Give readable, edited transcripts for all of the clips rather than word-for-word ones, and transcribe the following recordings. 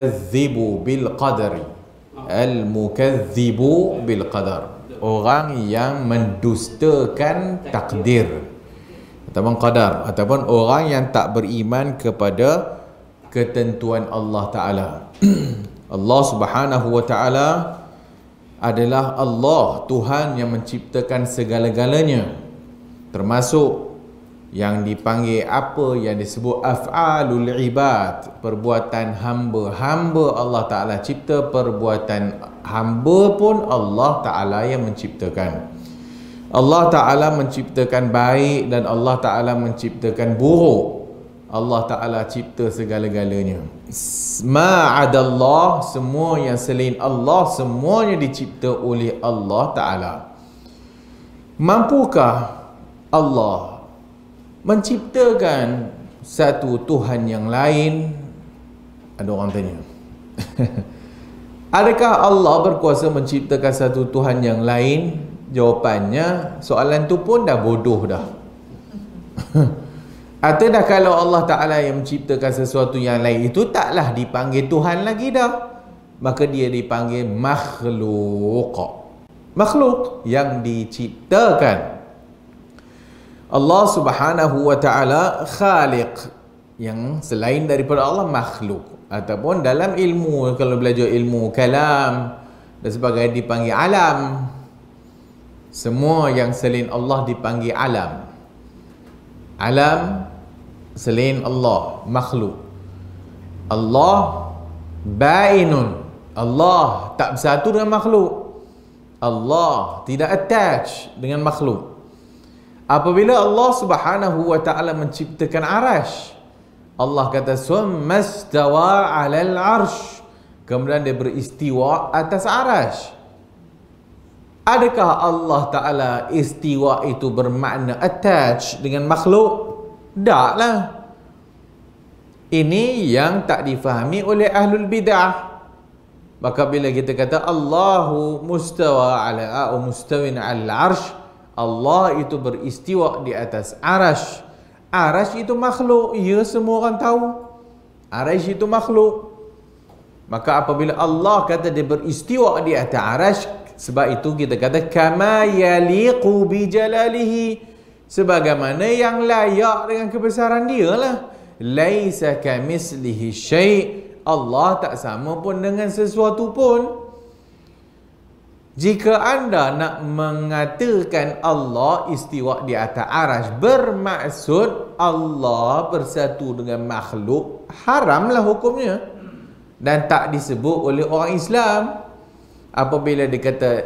Al-mukadzibu bil qadari. Al-mukadzibu bil qadar. Orang yang mendustakan takdir ataupun qadar, ataupun orang yang tak beriman kepada ketentuan Allah Ta'ala. Allah Subhanahu wa Ta'ala adalah Allah, Tuhan yang menciptakan segala-galanya, termasuk yang dipanggil apa yang disebut af'alul ibad, perbuatan hamba. Hamba Allah Ta'ala cipta, perbuatan hamba pun Allah Ta'ala yang menciptakan. Allah Ta'ala menciptakan baik dan Allah Ta'ala menciptakan buruk. Allah Ta'ala cipta segala-galanya. Ma'adallah, semua yang selain Allah, semuanya dicipta oleh Allah Ta'ala. Mampukah Allah menciptakan satu Tuhan yang lain? Ada orang tanya. Adakah Allah berkuasa menciptakan satu Tuhan yang lain? Jawapannya, soalan tu pun dah bodoh dah. Atau dah kalau Allah Ta'ala yang menciptakan sesuatu yang lain, itu taklah dipanggil Tuhan lagi dah. Maka dia dipanggil makhluk. Makhluk yang diciptakan. Allah Subhanahu wa Ta'ala khaliq, yang selain daripada Allah makhluk. Ataupun dalam ilmu, kalau belajar ilmu kalam dan sebagainya, dipanggil alam. Semua yang selain Allah dipanggil alam. Alam selain Allah makhluk. Allah bainun, Allah tak bersatu dengan makhluk. Allah tidak attach dengan makhluk. Apabila Allah Subhanahu wa Ta'ala menciptakan arash, Allah kata summastawa 'alal arsh, kemudian dia beristiwa atas arash. Adakah Allah Ta'ala istiwa itu bermakna attach dengan makhluk? Taklah. Ini yang tak difahami oleh ahlul bid'ah. Maka bila kita kata Allahu mustawa 'ala mustawin 'alal arsh, Allah itu beristiwa di atas arash. Arash itu makhluk. Ya, semua orang tahu arash itu makhluk. Maka apabila Allah kata dia beristiwa di atas arash, sebab itu kita kata kama yaliqu bi jalalihi, sebagaimana yang layak dengan kebesaran dia lah. Laisa kamislihi syai', Allah tak sama pun dengan sesuatu pun. Jika anda nak mengatakan Allah istiwa di atas arash bermaksud Allah bersatu dengan makhluk, haramlah hukumnya dan tak disebut oleh orang Islam. Apabila dia kata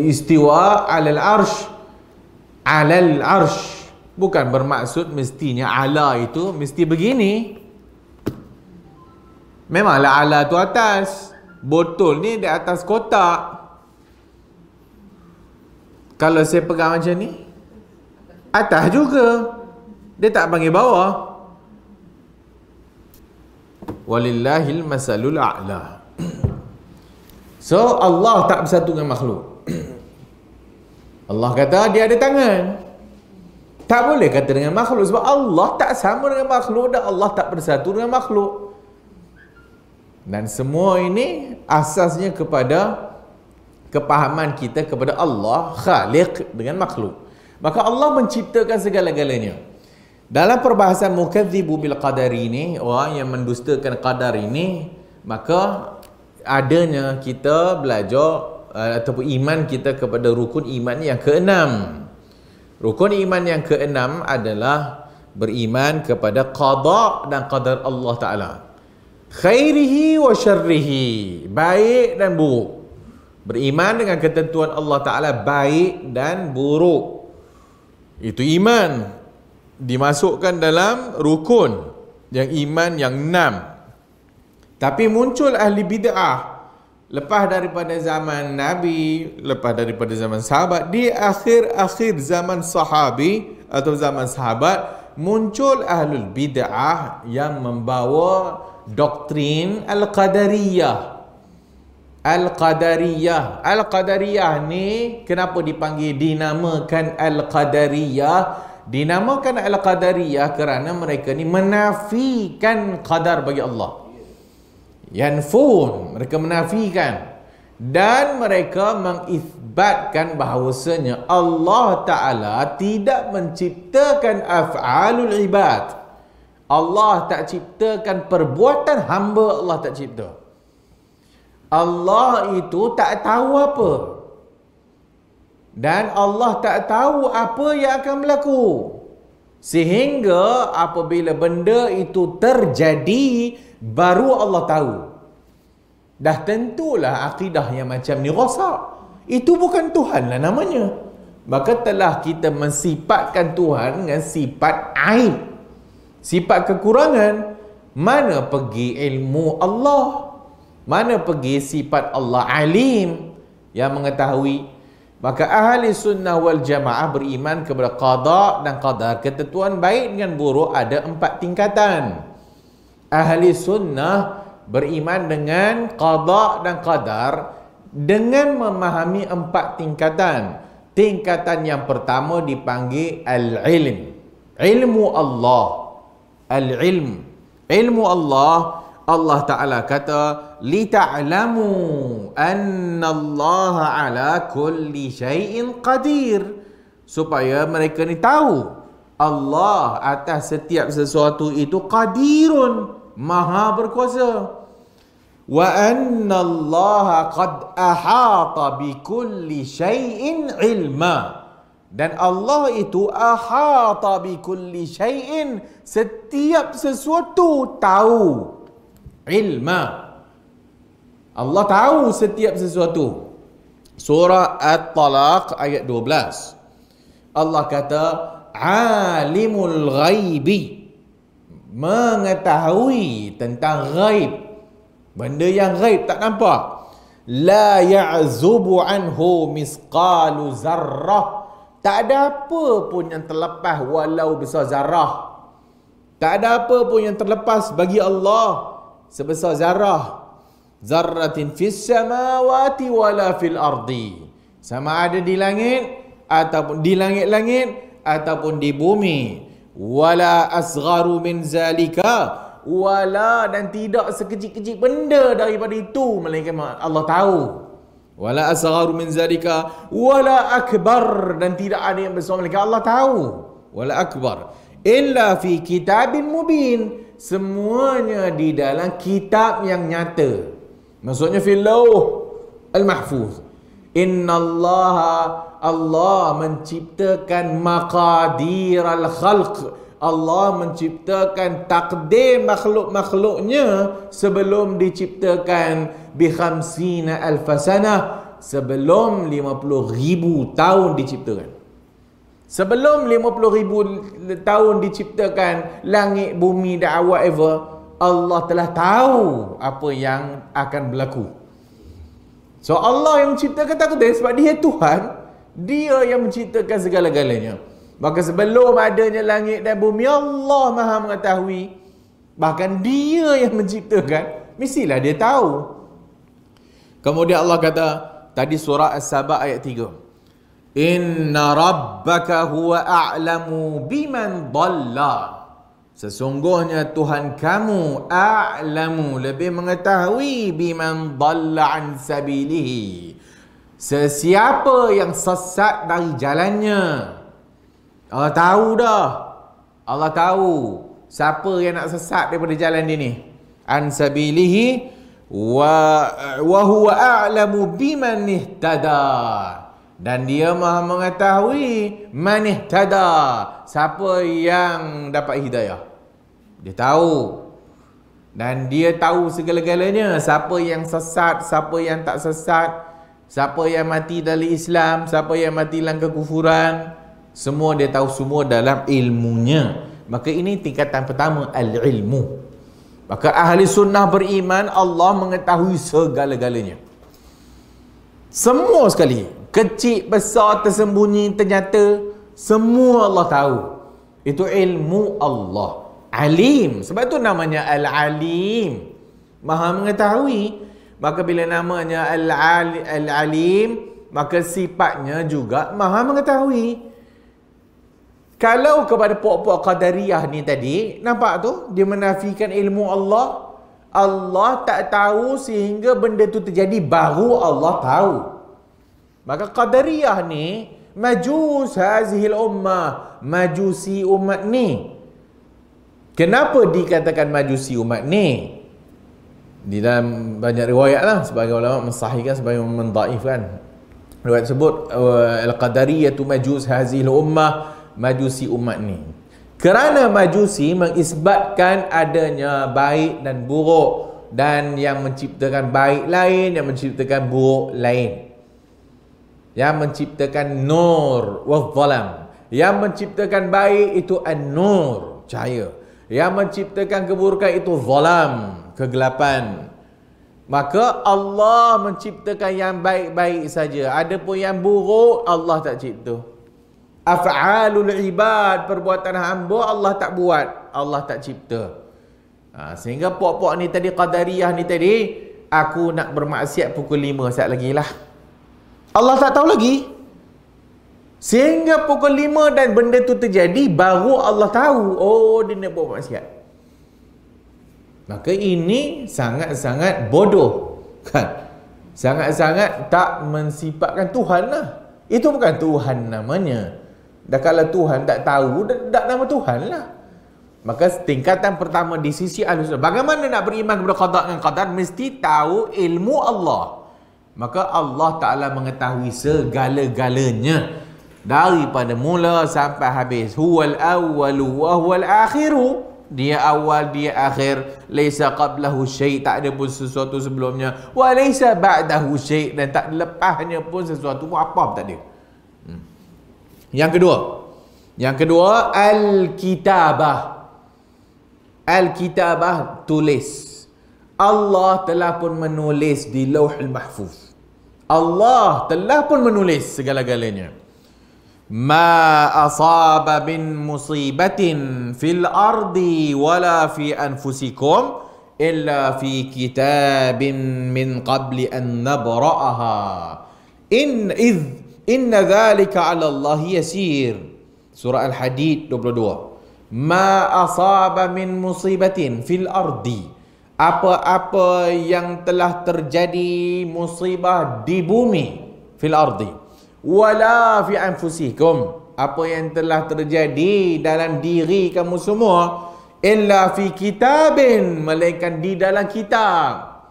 istiwa alal arsh, bukan bermaksud mestinya ala itu mesti begini. Memanglah ala tu atas, botol ni di atas kotak. Kalau saya pegang macam ni, atas juga, dia tak panggil bawah. Walillahil masalul a'la. So Allah tak bersatu dengan makhluk. Allah kata dia ada tangan, tak boleh kata dengan makhluk, sebab Allah tak sama dengan makhluk dan Allah tak bersatu dengan makhluk. Dan semua ini asasnya kepada kepahaman kita kepada Allah khaliq dengan makhluk. Maka Allah menciptakan segala-galanya. Dalam perbahasan mukadzibu bil qadari ini, orang yang mendustakan qadar ini, maka adanya kita belajar ataupun iman kita kepada rukun iman yang keenam. Rukun iman yang keenam adalah beriman kepada qada dan qadar Allah Ta'ala, khairihi wa syarrihi, baik dan buruk. Beriman dengan ketentuan Allah Ta'ala baik dan buruk, itu iman, dimasukkan dalam rukun yang iman yang 6. Tapi muncul ahli bid'ah lepas daripada zaman Nabi, lepas daripada zaman sahabat, di akhir-akhir zaman sahabi atau zaman sahabat, muncul ahlul bid'ah yang membawa doktrin Al-Qadariyah. Al-Qadariyah. Al-Qadariyah ni kenapa dinamakan Al-Qadariyah? Dinamakan Al-Qadariyah kerana mereka ni menafikan qadar bagi Allah. Yanfun, mereka menafikan. Dan mereka mengisbatkan bahawasanya Allah Ta'ala tidak menciptakan af'alul ibad. Allah tak ciptakan perbuatan hamba, Allah tak cipta. Allah itu tak tahu apa. Dan Allah tak tahu apa yang akan berlaku. Sehingga apabila benda itu terjadi, baru Allah tahu. Dah tentulah akidah yang macam ni rosak. Itu bukan Tuhan lah namanya. Maka telah kita mensifatkan Tuhan dengan sifat aib, sifat kekurangan. Mana pergi ilmu Allah? Mana pergi sifat Allah alim yang mengetahui? Maka ahli sunnah wal jamaah beriman kepada qada dan qadar. Ketentuan baik dengan buruk ada 4 tingkatan. Ahli sunnah beriman dengan qada dan qadar dengan memahami 4 tingkatan. Tingkatan yang pertama dipanggil al-ilm. Ilmu Allah. Al-ilm. Ilmu Allah, Allah Ta'ala kata, lita'lamu anna Allah ala kulli syai'in qadir. Supaya mereka ni tahu Allah atas setiap sesuatu itu qadirun, maha berkuasa. Wa anna Allah qad ahata bi kulli syai'in ilma. Dan Allah itu ahata bi kulli syai'in, setiap sesuatu tahu. Ilma. Allah tahu setiap sesuatu. Surah At-Talaq ayat 12. Allah kata alimul ghaibi, mengetahui tentang ghaib, benda yang ghaib tak nampak. La ya'zubu anhu misqalu zarrah, tak ada apa pun yang terlepas walau besar zarah. Tak ada apa pun yang terlepas bagi Allah sebesar zarah. Zarratin fis samawati wala fil ardi, sama ada di langit ataupun di langit-langit ataupun di bumi. Wala asgharu min zalika, wala, dan tidak sekecil-kecil benda daripada itu melainkan Allah tahu. Wala asgharu min zalika wala akbar, dan tidak ada yang besar melainkan Allah tahu. Wala akbar illa fi kitabin mubin, semuanya di dalam kitab yang nyata. Maksudnya fil lauh al-mahfuz. Innallaha, Allah menciptakan maqadir al-khalq, Allah menciptakan takdir makhluk-makhluknya sebelum diciptakan bi khamsina alfasanah, sebelum 50,000 tahun diciptakan. Sebelum 50,000 tahun diciptakan langit, bumi dan whatever, Allah telah tahu apa yang akan berlaku. So Allah yang menciptakan takdir sebab Dia Tuhan, Dia yang menciptakan segala-galanya. Maka sebelum adanya langit dan bumi, Allah Maha mengetahui. Bahkan Dia yang menciptakan, mestilah Dia tahu. Kemudian Allah kata tadi surah As-Saba ayat 3. Inna rabbaka huwa a'lamu biman dhalla. Sesungguhnya Tuhan kamu a'lamu, lebih mengetahui, biman dhalla an sabilihi, sesiapa yang sesat dari jalannya. Allah tahu dah. Allah tahu siapa yang nak sesat daripada jalan dia ni. An sabilihi wa huwa a'lamu biman ihtada. Dan Dia Maha mengetahui man ihtada, siapa yang dapat hidayah. Dia tahu. Dan Dia tahu segala-galanya, siapa yang sesat, siapa yang tak sesat, siapa yang mati dari Islam, siapa yang mati dalam kekufuran. Semua Dia tahu, semua dalam ilmunya. Maka ini tingkatan pertama, al-ilmu. Maka ahli sunnah beriman Allah mengetahui segala-galanya. Semua sekali. Kecil, besar, tersembunyi, ternyata, semua Allah tahu. Itu ilmu Allah. Alim. Sebab itu namanya Al-Alim. Maha mengetahui. Maka bila namanya Al-Alim, maka sifatnya juga Maha mengetahui. Kalau kepada puak-puak Qadariyah ni tadi, nampak tu? Dia menafikan ilmu Allah. Allah tak tahu sehingga benda tu terjadi, baru Allah tahu. Maka Qadariyah ni majus hazihil ummah, majusi umat ni. Kenapa dikatakan majusi umat ni? Di dalam banyak riwayat lah, sebagai ulama mensahihkan, sebagai mendaifkan. Riwayat sebut Al-Qadariyah tu majus hazihil ummah, majusi umat ni. Kerana majusi mengisbatkan adanya baik dan buruk, dan yang menciptakan baik lain, yang menciptakan buruk lain. Yang menciptakan nur wa zalam. Yang menciptakan baik itu an-nur, cahaya. Yang menciptakan keburukan itu zalam, kegelapan. Maka Allah menciptakan yang baik-baik saja. Adapun yang buruk Allah tak cipta. Af'alul ibad, perbuatan hamba Allah tak buat, Allah tak cipta. Sehingga puak-puak ni tadi, Qadariyah ni tadi, aku nak bermaksiat pukul 5 saat lagi lah, Allah tak tahu lagi. Sehingga pukul 5 dan benda tu terjadi, baru Allah tahu, oh dia nak buat maksiat. Maka ini sangat-sangat bodoh, kan? Sangat-sangat tak mensifatkan Tuhan lah. Itu bukan Tuhan namanya. Dah kalau Tuhan tak tahu, tak nama Tuhan lah. Maka tingkatan pertama di sisi Ahlussunnah, bagaimana nak beriman kepada qada dan qadar? Mesti tahu ilmu Allah. Maka Allah Ta'ala mengetahui segala-galanya, daripada mula sampai habis. Huwal awwalu wa huwal akhiru. Dia awal, dia akhir. Laisa qablahu syai', tak ada pun sesuatu sebelumnya. Wa laisa ba'dahu syai', dan tak lepasnya pun sesuatu pun, apa pun tak ada. Yang kedua, al-kitabah. Al-kitabah, tulis. Allah telah pun menulis di Lauhul Mahfuz. Allah telah pun menulis segala-galanya. Ma asaba min musibatin fil ardi wala fi anfusikum illa fi kitabin min qabli an nabra'aha. Inna dhalika 'ala Allah yasir. Surah Al-Hadid 22. Ma asaba min musibatin fil ardi, apa-apa yang telah terjadi musibah di bumi, fil ardi, wala fi anfusikum, apa yang telah terjadi dalam diri kamu semua, illa fi kitabin, melainkan di dalam kitab.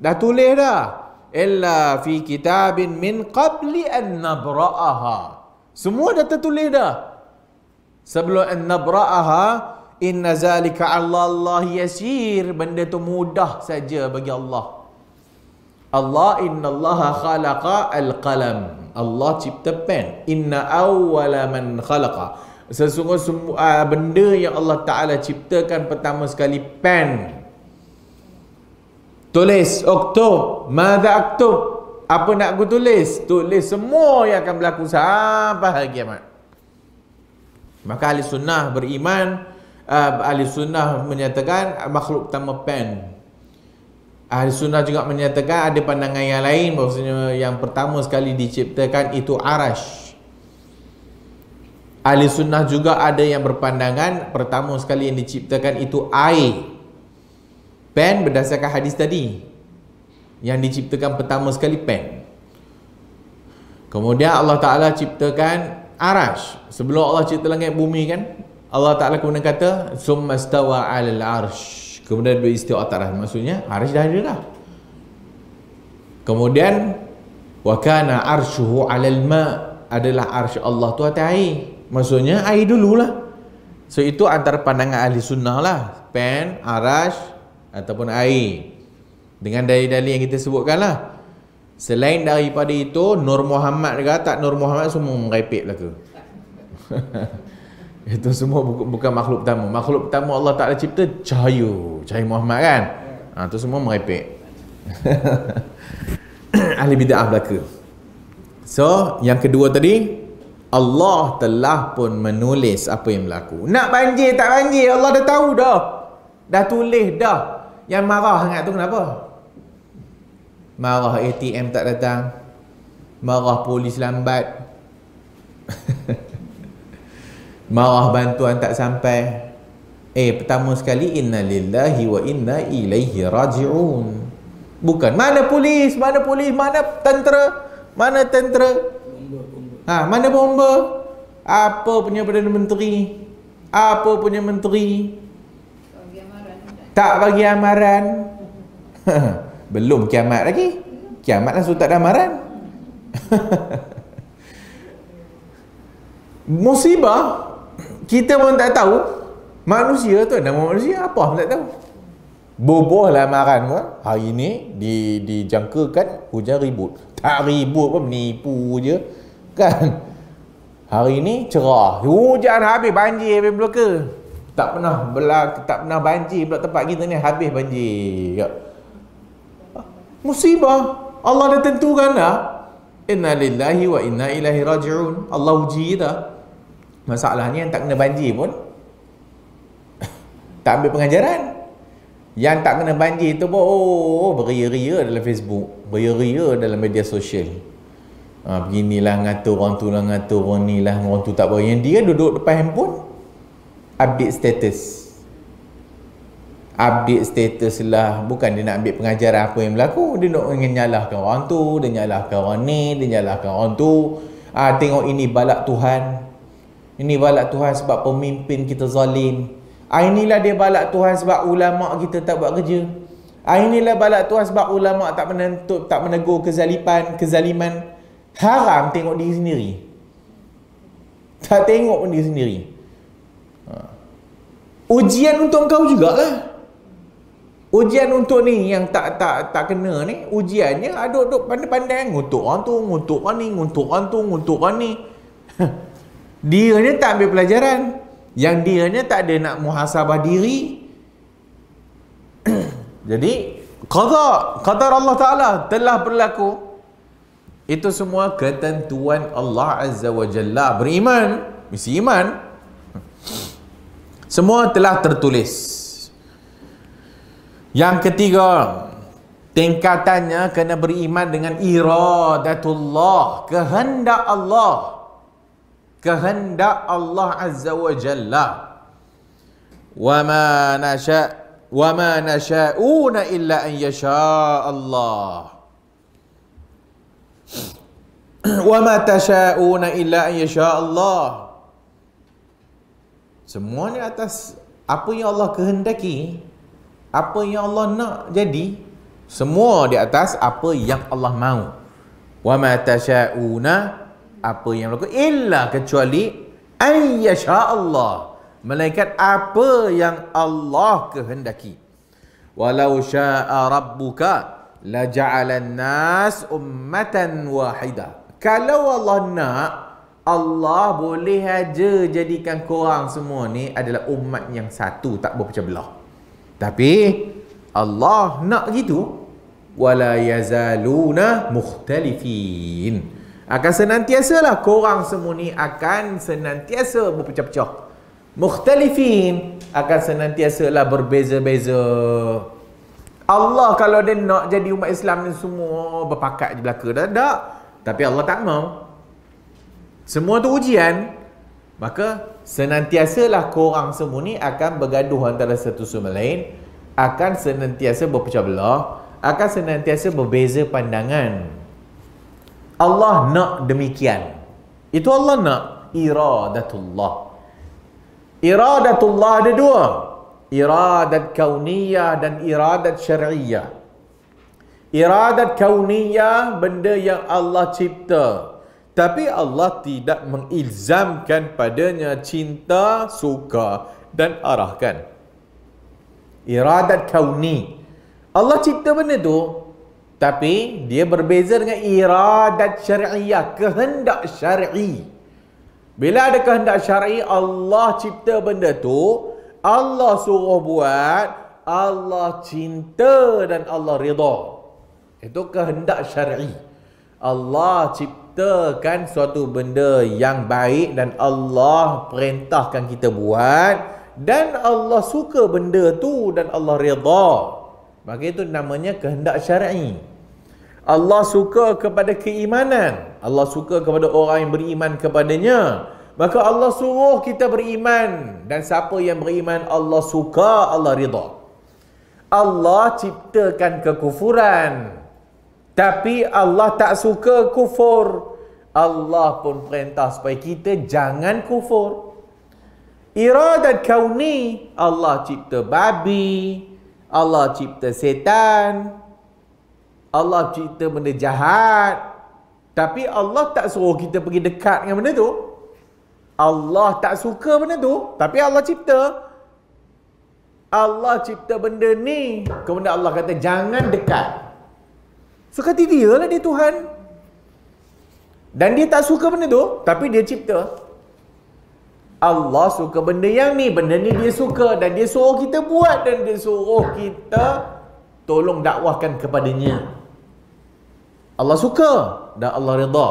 Dah tulis dah. Illa fi kitabin min qabli an nabra'aha. Semua dah tertulis dah. Sebelum an nabra'aha, inna zalika 'ala Allah yasir, benda tu mudah saja bagi Allah. Allah, innallaha khalaqa al-qalam. Allah cipta pen. Inna awwala man khalaqa. Sesungguhnya benda yang Allah Ta'ala ciptakan pertama sekali pen. Tulis, uktub, madza aktub, apa nak aku tulis? Tulis semua yang akan berlaku sampai hari kiamat. Maka ahli sunnah beriman, ahli sunnah menyatakan makhluk pertama pen. Ahli sunnah juga menyatakan ada pandangan yang lain, bahawasanya yang pertama sekali diciptakan itu arash. Ahli sunnah juga ada yang berpandangan pertama sekali yang diciptakan itu air. Pen berdasarkan hadis tadi, yang diciptakan pertama sekali pen. Kemudian Allah Ta'ala ciptakan arash. Sebelum Allah cipta langit bumi kan, Allah Ta'ala kemudian kata summa stawa 'alal arsh, kemudian beristiwa atas, maksudnya arsh dah ada dah. Kemudian wa kana arshuhu 'alal ma, adalah arsh Allah tu atas air, maksudnya air dululah. So itu antara pandangan ahli sunnah lah, pen, arash ataupun air, dengan dalil-dalil yang kita sebutkan lah. Selain daripada itu, Nur Muhammad juga tak, Nur Muhammad semua merepek belaka. Itu semua bukan makhluk pertama. Makhluk pertama Allah Ta'ala cipta cahaya Muhammad kan. Itu semua merepek. Ahli bid'ah belaka. So yang kedua tadi, Allah telah pun menulis apa yang berlaku. Nak banjir tak banjir, Allah dah tahu dah. Dah tulis dah. Yang marah sangat tu kenapa? Marah ATM tak datang, marah polis lambat, marah bantuan tak sampai, Pertama sekali, inna lillahi wa inna ilaihi raji'un. Bukan mana polis, mana tentera, mana bomba, apa punya Perdana Menteri, apa punya menteri tak bagi amaran. Belum kiamat lagi. Kiamat langsung tak ada amaran. Musibah kita pun tak tahu. Manusia tu, nama manusia apa pun tak tahu. Boboh lah amaran pun. Hari ni dijangkakan hujan ribut. Tak ribut pun, menipu je kan. Hari ni cerah, hujan habis, banjir habis Melaka. Tak pernah banjir pula tempat kita ni, habis banjir. Musibah Allah dah tentukan dah. Inna lillahi wa inna ilaihi raji'un. Allah uji kita. Masalahnya yang tak kena banjir pun tak ambil pengajaran. Yang tak kena banjir tu pun beria-ria dalam Facebook, beria-ria dalam media sosial. Beginilah ngatur orang tu lah, ngatur orang ni lah, orang tu tak boleh. Yang dia duduk depan handphone, update status lah. Bukan dia nak ambil pengajaran apa yang berlaku, dia nak nyalahkan orang tu, dia nyalahkan orang ni, dia nyalahkan orang tu. Tengok ini balak Tuhan, ini balak Tuhan sebab pemimpin kita zalim. Inilah dia balak Tuhan sebab ulama kita tak buat kerja. Inilah balak Tuhan sebab ulama tak menegur kezaliman. Haram tengok diri sendiri. Tak tengok pun diri sendiri. Ujian untuk kau jugalah. Ujian untuk ni yang tak kena ni, ujiannya duk pandai-pandai ngutuk orang tu, ngutuk orang ni, ngutuk orang tu, ngutuk orang ni. Dia ni tak ambil pelajaran. Yang dia ni tak ada nak muhasabah diri. Jadi qadar Allah Ta'ala telah berlaku. Itu semua ketentuan Allah Azza wa Jalla. Beriman, mesti iman. Semua telah tertulis. Yang ketiga, tingkatannya kena beriman dengan iradatullah, kehendak Allah. Kehendak Allah Azza wa Jalla. Wa ma nasha'una illa an yasha' Allah. Wa ma tasha'una illa an yasha' Allah. Semua ni atas apa yang Allah kehendaki, apa yang Allah nak jadi. Semua di atas apa yang Allah mahu. Wa ma tasha'una, apa yang berlaku, illa kecuali ayyasha Allah, malaikat apa yang Allah kehendaki. Walau syaa rabbuka la ja'alan nas ummatan wahidah. Kalau Allah nak, Allah boleh aja jadikan korang semua ni adalah umat yang satu, tak berpecah belah. Tapi Allah nak gitu. Wala yazaluna mukhtalifin. Akan senantiasalah korang semua ni akan senantiasa berpecah-pecah. Mukhtalifin, akan senantiasalah berbeza-beza. Allah kalau dia nak jadi umat Islam ni semua berpakat je belaka, tak. Tapi Allah tak mau. Semua tu ujian. Maka senantiasalah korang semua ni akan bergaduh antara satu sama lain, akan senantiasa berpecah belah, akan senantiasa berbeza pandangan. Allah nak demikian. Itu Allah nak. Iradatullah. Iradatullah ada dua. Iradat kauniyah dan iradat syar'iyah. Iradat kauniyah, benda yang Allah cipta, tapi Allah tidak mengilzamkan padanya cinta, suka dan arahkan. Iradat kauni, Allah cipta benda tu, tapi dia berbeza dengan iradat syar'iyah, kehendak syar'i. Bila ada kehendak syar'i, Allah cipta benda tu, Allah suruh buat, Allah cinta dan Allah redha. Itu kehendak syar'i. Allah ciptakan suatu benda yang baik dan Allah perintahkan kita buat, dan Allah suka benda tu dan Allah redha. Maka itu namanya kehendak syar'i. Allah suka kepada keimanan, Allah suka kepada orang yang beriman kepadanya, Maka Allah suruh kita beriman. Dan siapa yang beriman, Allah suka, Allah ridha. Allah ciptakan kekufuran, tapi Allah tak suka kufur. Allah pun perintah supaya kita jangan kufur. Iradat kauni, Allah cipta babi, Allah cipta setan, Allah cipta benda jahat, tapi Allah tak suruh kita pergi dekat dengan benda tu. Allah tak suka benda tu, tapi Allah cipta. Allah cipta benda ni, kemudian Allah kata jangan dekat. Suka dia lah, dia Tuhan. Dan dia tak suka benda tu, tapi dia cipta. Allah suka benda yang ni, benda ni dia suka, dan dia suruh kita buat, dan dia suruh kita tolong dakwahkan kepadanya. Allah suka dan Allah redha.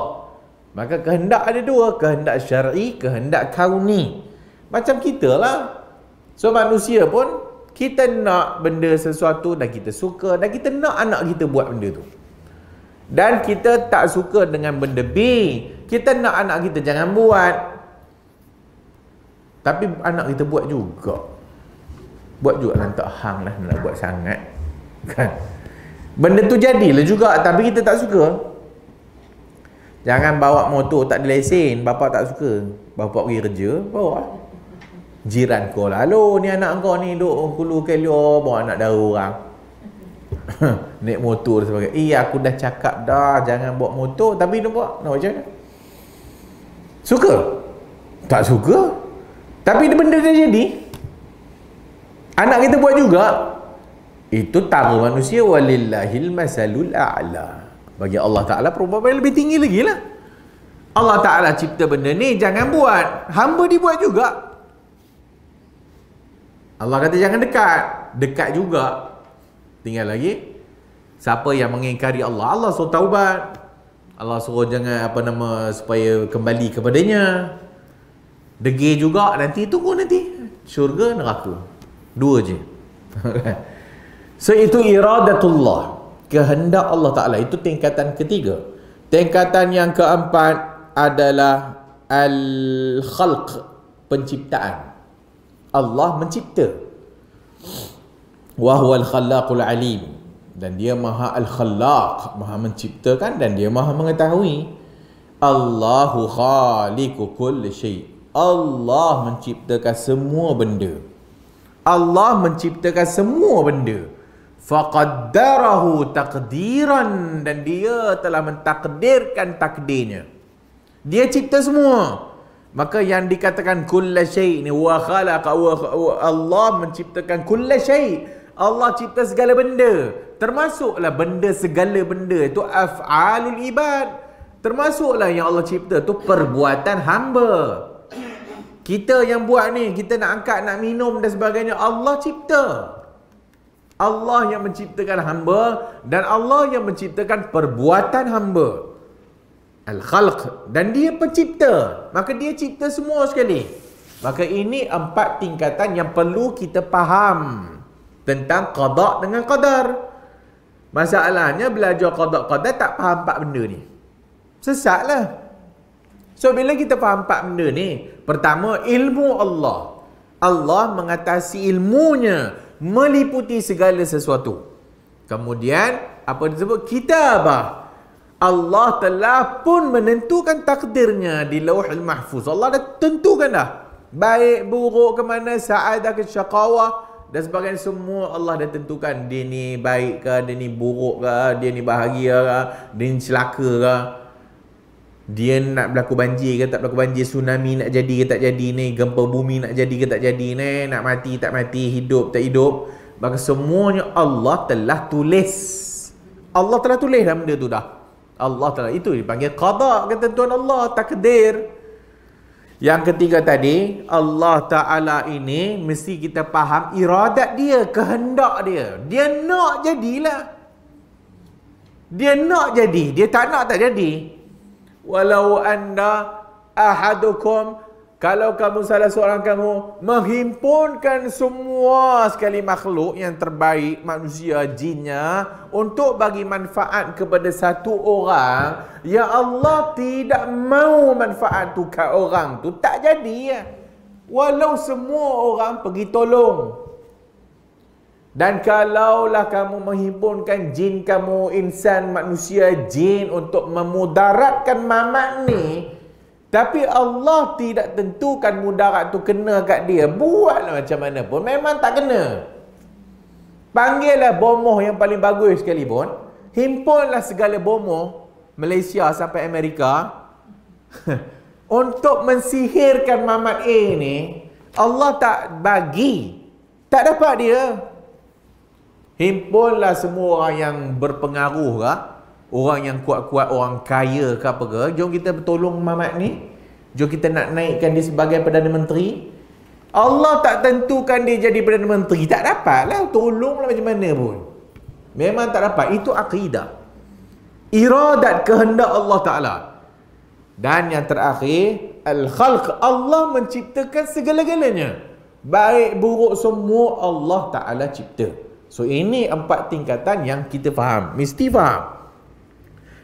Maka kehendak ada dua, kehendak syar'i, kehendak kauni. Macam kita lah. So manusia pun, kita nak benda sesuatu dan kita suka, dan kita nak anak kita buat benda tu. Dan kita tak suka dengan benda B, kita nak anak kita jangan buat, tapi anak kita buat juga. Buat juga lantak hang lah, nak buat sangat kan. Benda tu jadilah juga, tapi kita tak suka. Jangan bawa motor tak ada lesen, bapa tak suka. Bapa pergi kerja, bawa. Jiran kau lah, "Alo, ni anak kau ni duk kulu kelio, bawa anak dara orang." Naik motor dan sebagainya. Aku dah cakap dah jangan bawa motor, tapi dia buat. Nak macam mana? Suka? Tak suka. Tapi benda dah jadi. Anak kita buat juga. Itu tara manusia. Walillahil masalul a'la. Bagi Allah Ta'ala perumpamaan lebih tinggi lagi lah. Allah Ta'ala cipta benda ni, jangan buat. Hamba dibuat juga. Allah kata jangan dekat. Dekat juga. Tinggal lagi, siapa yang mengingkari Allah, Allah suruh taubat. Allah suruh jangan supaya kembali kepadanya. Degil juga, nanti tunggu nanti. Syurga, neraka. Dua je. So itu iradatullah, kehendak Allah Ta'ala. Itu tingkatan ketiga. Tingkatan yang keempat adalah al-khalq, penciptaan. Allah mencipta. Wa huwal khallaqul alim, dan dia maha al-khallaq, maha menciptakan, dan dia maha mengetahui. Allahu khaliqu kulli syai', Allah menciptakan semua benda. Allah menciptakan semua benda. Faqaddarahu taqdiran, dan dia telah mentakdirkan takdirnya. Dia cipta semua. Maka yang dikatakan kulla syai' ni, wa khalaqa, Allah menciptakan kulla syai', Allah cipta segala benda. Termasuklah benda, segala benda itu af'alul ibad. Termasuklah yang Allah cipta tu perbuatan hamba. Kita yang buat ni, kita nak angkat, nak minum dan sebagainya, Allah cipta. Allah yang menciptakan hamba, dan Allah yang menciptakan perbuatan hamba. Al-khalq, dan dia pencipta. Maka dia cipta semua sekali. Maka ini 4 tingkatan yang perlu kita faham tentang qada dengan qadar. Masalahnya belajar qada qadar tak faham 4 benda ni, sesatlah. So bila kita faham 4 benda ni, pertama, ilmu Allah. Allah mengatasi ilmunya, meliputi segala sesuatu. Kemudian apa disebut? Kitabah. Allah telah pun menentukan takdirnya di Lauhul Mahfuz. Allah dah tentukan dah. Baik, buruk ke mana, sa'adah ke syaqawah dan sebagainya, semua Allah dah tentukan. Dia ni baik ke, dia ni buruk ke, dia ni bahagia ke, dia ni celaka ke, dia nak berlaku banjir ke tak berlaku banjir, tsunami nak jadi ke tak jadi ni, gempa bumi nak jadi ke tak jadi ni, nak mati tak mati, hidup tak hidup. Maka semuanya Allah telah tulis. Allah telah tulis dah benda tu dah. Allah telah, itu dipanggil qada, ketentuan Allah, takdir. Yang ketiga tadi, Allah Ta'ala ini mesti kita faham iradat dia, kehendak dia. Dia nak jadilah. Dia nak jadi, dia tak nak tak jadi. Walau anda ahadukum kalau kamu salah seorang kamu menghimpunkan semua sekali makhluk yang terbaik, manusia, jinnya, untuk bagi manfaat kepada satu orang, ya Allah tidak mau manfaat tu kat orang tu, tak jadi ya. Walau semua orang pergi tolong. Dan kalaulah kamu menghimpunkan jin kamu, insan, manusia, jin untuk memudaratkan mamat ni, tapi Allah tidak tentukan mudarat tu kena kat dia, buatlah macam mana pun memang tak kena. Panggillah bomoh yang paling bagus sekalipun, himpunlah segala bomoh Malaysia sampai Amerika untuk mensihirkan Mamat A ni, Allah tak bagi, tak dapat dia. Himpunlah semua orang yang berpengaruh ke, orang yang kuat-kuat, orang kaya ke apa ke, jom kita bertolong Mamat ni, jom kita nak naikkan dia sebagai Perdana Menteri. Allah tak tentukan dia jadi Perdana Menteri, tak dapat lah, tolonglah macam mana pun, memang tak dapat. Itu akidah, iradat, kehendak Allah Ta'ala. Dan yang terakhir, al-khalq, Allah menciptakan segala-galanya, baik buruk semua Allah Ta'ala cipta. So ini 4 tingkatan yang kita faham, mesti faham.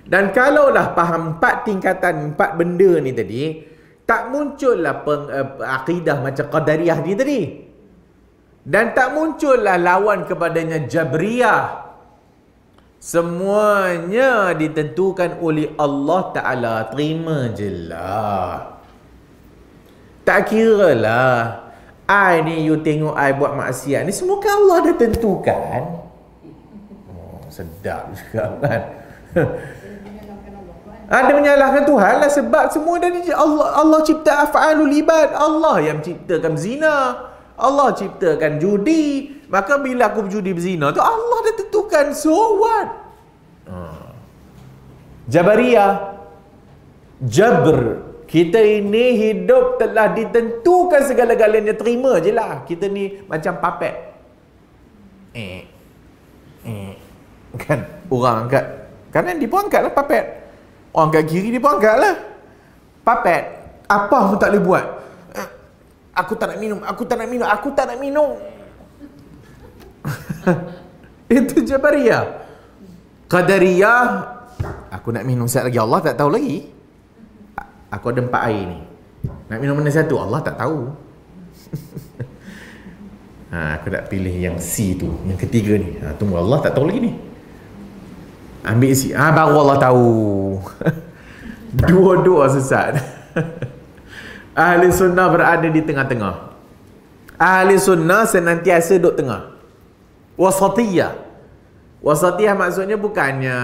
Dan kalaulah faham 4 tingkatan, 4 benda ni tadi, tak muncullah akidah macam Qadariyah ni tadi, dan tak muncullah lawan kepadanya Jabriyah. Semuanya ditentukan oleh Allah Ta'ala. Terima je lah, tak kira lah I ni, you tengok I buat maksiat ni, semua kan Allah dah tentukan. Sedap juga kan. Ada menyalahkan Tuhan lah, sebab semua dari Allah cipta af'alul ibad. Allah yang ciptakan zina, Allah ciptakan judi. Maka bila aku berjudi berzina tu, Allah dah tentukan, so what? Jabariyah, Jabr, kita ini hidup telah ditentukan segala-galanya, terima je lah. Kita ni macam papet. Kan, orang angkat kanan, dia pun angkat lah papet. Orang kat kiri, dia pun angkat lah papet. Apa pun tak boleh buat. Aku tak nak minum, aku tak nak minum, aku tak nak minum. Itu Jabariyah. Qadariyah, aku nak minum sekejap lagi, Allah tak tahu lagi. Aku ada 4 air ni, nak minum mana satu, Allah tak tahu. Aku nak pilih yang C tu, yang ketiga ni. Tunggu, Allah tak tahu lagi ni. Ambil C, baru Allah tahu. Dua-dua sesat. Ahli sunnah berada di tengah-tengah. Ahli sunnah senantiasa duduk tengah. Wasatiyah. Wasatiyah maksudnya bukannya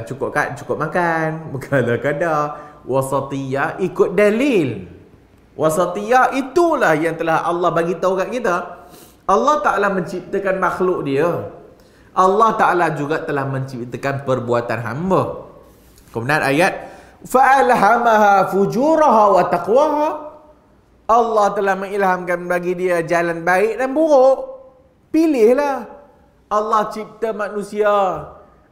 cukup makan, bukanlah kadar. Wasatiyah ikut dalil. Wasatiyah itulah yang telah Allah bagi tahu kat kita. Allah Ta'ala menciptakan makhluk dia, Allah Ta'ala juga telah menciptakan perbuatan hamba. Kemudian ayat, fa'alhamaha fujuraha wa taqwaha, Allah telah mengilhamkan bagi dia jalan baik dan buruk. Pilihlah. Allah cipta manusia,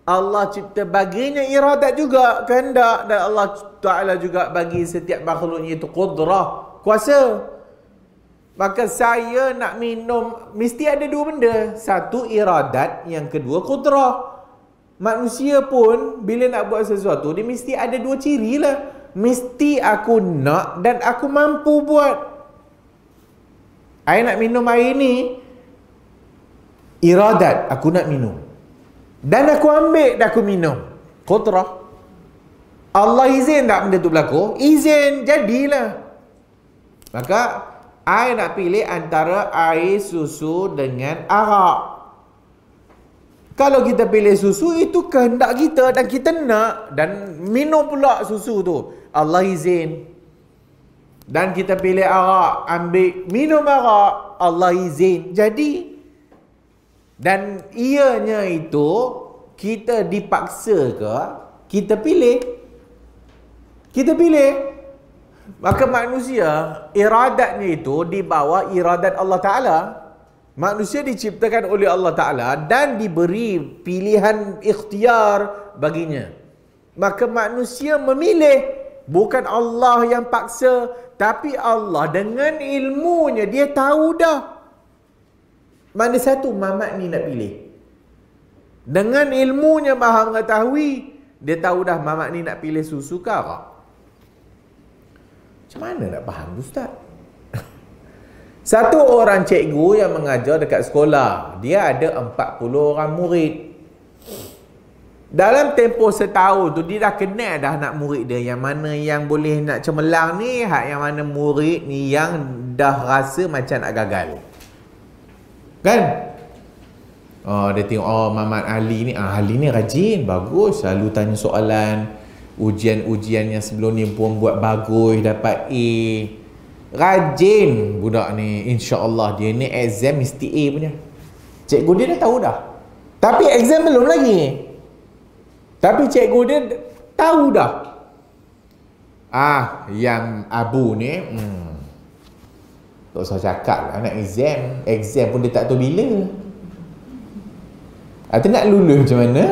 Allah cipta baginya iradat juga, kehendak, dan Allah Ta'ala juga bagi setiap makhluknya itu qudrah, kuasa. Maka saya nak minum, mesti ada 2 benda. Satu iradat, yang kedua qudrah. Manusia pun bila nak buat sesuatu, dia mesti ada 2 ciri lah. Mesti aku nak dan aku mampu buat. I nak minum air ni, iradat, aku nak minum, dan aku ambil dan aku minum, qudrah. Allah izin tak benda tu berlaku? Izin, jadilah. Maka I nak pilih antara air susu dengan arak. Kalau kita pilih susu, itu kehendak kita dan kita nak, dan minum pula susu tu, Allah izin. Dan kita pilih arak, ambil minum arak, Allah izin, jadi. Dan ianya itu kita dipaksa ke, kita pilih. Kita pilih. Maka manusia, iradatnya itu di bawah iradat Allah Ta'ala. Manusia diciptakan oleh Allah Ta'ala dan diberi pilihan ikhtiar baginya. Maka manusia memilih, bukan Allah yang paksa, Tapi Allah dengan ilmunya dia tahu dah mana satu mamat ni nak pilih. Dengan ilmunya maha mengetahui, dia tahu dah mamat ni nak pilih susu ke apa. Macam mana nak faham Ustaz? Satu orang cikgu yang mengajar dekat sekolah, dia ada 40 orang murid. Dalam tempoh setahun tu, dia dah kenal dah anak murid dia. Yang mana yang boleh nak cemerlang ni, yang mana murid ni yang dah rasa macam nak gagal. Kan? Oh, dia tengok, oh Mamat Ali ni, Ali ni rajin, bagus, selalu tanya soalan. Ujian-ujian yang sebelum ni pun buat bagus, dapat A. Rajin budak ni, insya-Allah dia ni exam mesti A punya. Cikgu dia dah tahu dah. Tapi exam belum lagi. Tapi cikgu dia tahu dah. Yang Abu ni tak usah cakap lah nak exam. Exam pun dia tak tahu bila. Atau nak lulus macam mana?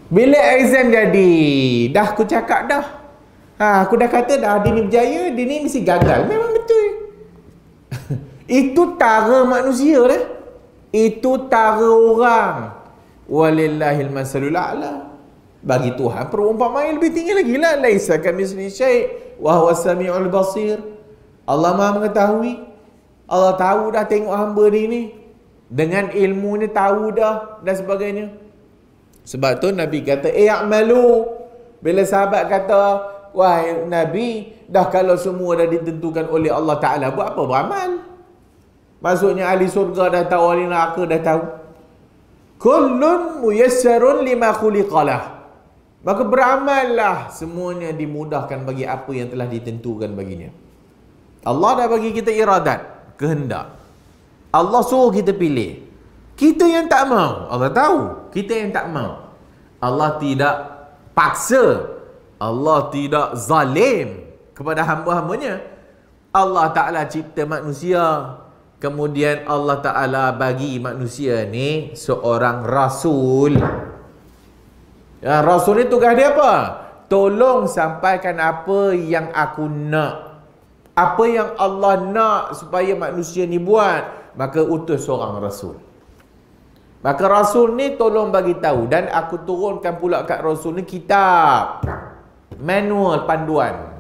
Bila exam jadi, dah aku cakap dah. Aku dah kata dah, dia ni berjaya, dia ni mesti gagal. Memang betul. Itu tara manusia lah. Itu tara orang. Walillahil masalul a'la. Bagi Tuhan perumpamaan yang lebih tinggi lagi lah. Laisa kamitslihi syai' wa huwas samiul basir. Allah Maha mengetahui. Allah tahu dah tengok hamba dia ni. Dengan ilmu ni tahu dah dan sebagainya. Sebab tu Nabi kata, i'malu. Bila sahabat kata, wahai Nabi, dah kalau semua dah ditentukan oleh Allah Ta'ala, buat apa beramal? Maksudnya ahli surga dah tahu, ahli neraka dah tahu. Kullun muyassarun lima khuliqalah. Maka beramallah, semuanya dimudahkan bagi apa yang telah ditentukan baginya. Allah dah bagi kita iradat, kehendak. Allah suruh kita pilih. Kita yang tak mau, Allah tahu. Kita yang tak mau. Allah tidak paksa. Allah tidak zalim kepada hamba-hambanya. Allah Ta'ala cipta manusia. Kemudian Allah Ta'ala bagi manusia ni seorang Rasul. Rasul ni tugas dia apa? Tolong sampaikan apa yang aku nak. Apa yang Allah nak supaya manusia ni buat. Maka utus seorang Rasul. Maka Rasul ni tolong bagi tahu. Dan aku turunkan pula kat Rasul ni kitab. Manual, panduan.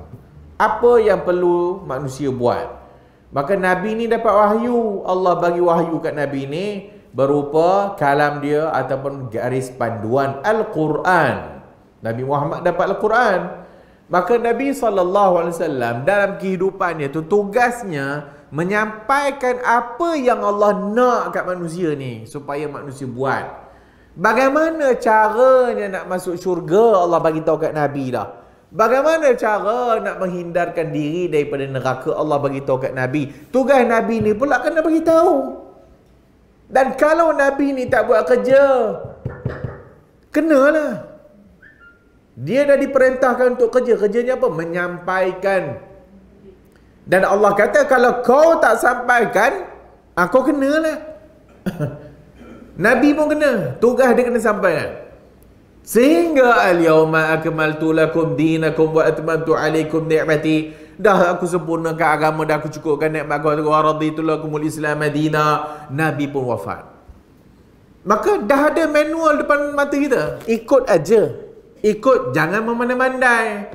Apa yang perlu manusia buat. Maka Nabi ni dapat wahyu. Allah bagi wahyu kat Nabi ni berupa kalam dia ataupun garis panduan Al-Quran. Nabi Muhammad dapat Al-Quran. Maka Nabi SAW dalam kehidupannya tu tugasnya menyampaikan apa yang Allah nak kat manusia ni supaya manusia buat. Bagaimana caranya nak masuk syurga, Allah bagi tahu kat Nabi dah. Bagaimana cara nak menghindarkan diri daripada neraka, Allah bagi tahu kat Nabi. Tugas Nabi ni pula kena bagi tahu. Dan kalau Nabi ni tak buat kerja, kenalah. Dia dah diperintahkan untuk kerja. Kerjanya apa? Menyampaikan. Dan Allah kata, kalau kau tak sampaikan, kau kenalah. Nabi pun kena. Tugas dia kena sampaikan. Sehingga al-yawma akmaltu lakum dinakum wa atmamtu alaikum ni'mati. Dah aku sempurnakan agama, dah aku cukupkan nikmat aku, wa raditu lakumul Islam madina. Nabi pun wafat. Maka dah ada manual depan mata kita. Ikut aja. Ikut, jangan memandai-mandai.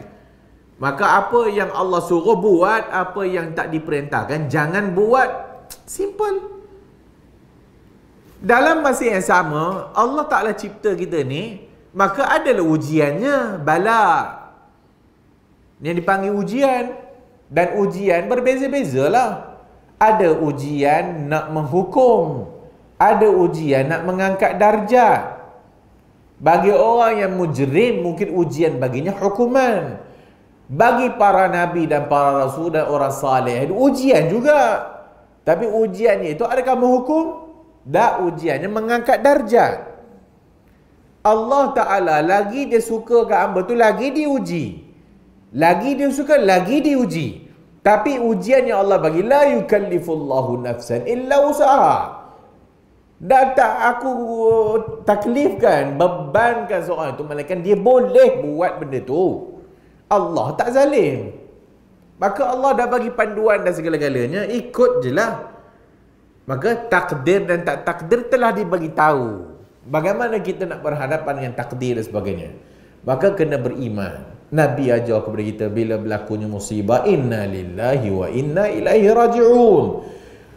Maka apa yang Allah suruh buat, apa yang tak diperintahkan, jangan buat. Simple. Dalam masa yang sama, Allah Ta'ala cipta kita ni, maka adalah ujiannya, bala. Yang dipanggil ujian. Dan ujian berbeza-beza lah. Ada ujian nak menghukum. Ada ujian nak mengangkat darjat. Bagi orang yang mujrim, mungkin ujian baginya hukuman. Bagi para nabi dan para rasul dan orang saleh, ujian juga. Tapi ujiannya itu adakah menghukum? Tak, ujiannya mengangkat darjat. Allah Ta'ala lagi dia suka ke hamba tu, lagi diuji. Lagi dia suka, lagi diuji. Tapi ujian yang Allah bagi, la yukallifullahu nafsan illa usaha. Dan tak aku taklifkan, bebankan seorang itu, melainkan dia boleh buat benda tu. Allah tak zalim. Maka Allah dah bagi panduan dan segala-galanya, ikut je lah. Maka takdir dan tak takdir telah dibagi tahu. Bagaimana kita nak berhadapan dengan takdir dan sebagainya. Maka kena beriman. Nabi ajar kepada kita bila berlakunya musibah, inna lillahi wa inna ilaihi raji'un.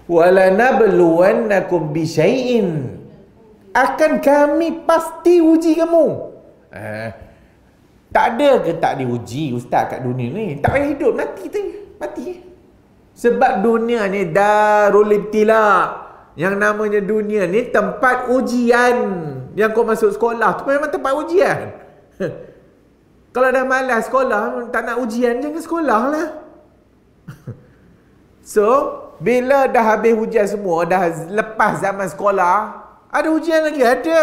Wa lanabluwannakum bi syai'in. Akan kami pasti uji kamu. Tak ada ke tak diuji ustaz kat dunia ni? Tak payah hidup, mati tu. Mati. Sebab dunia ni darul ibtila. Yang namanya dunia ni tempat ujian. Yang kau masuk sekolah tu memang tempat ujian. Kalau dah malas sekolah, tak nak ujian, jangan sekolah lah. So, bila dah habis ujian semua, dah lepas zaman sekolah, ada ujian lagi? Ada.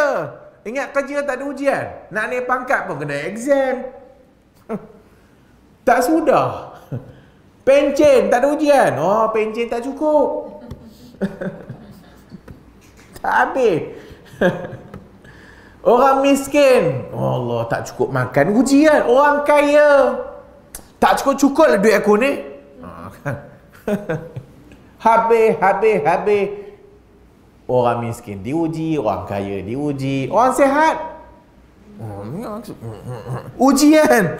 Ingat kerja tak ada ujian? Nak naik pangkat pun kena exam. Tak sudah. Pencen tak ada ujian. Oh, pencen tak cukup. Tak habis. Orang miskin, oh Allah, tak cukup makan, ujian. Orang kaya, tak cukup lah duit aku ni. Habis. Orang miskin diuji, orang kaya diuji, orang sihat ujian.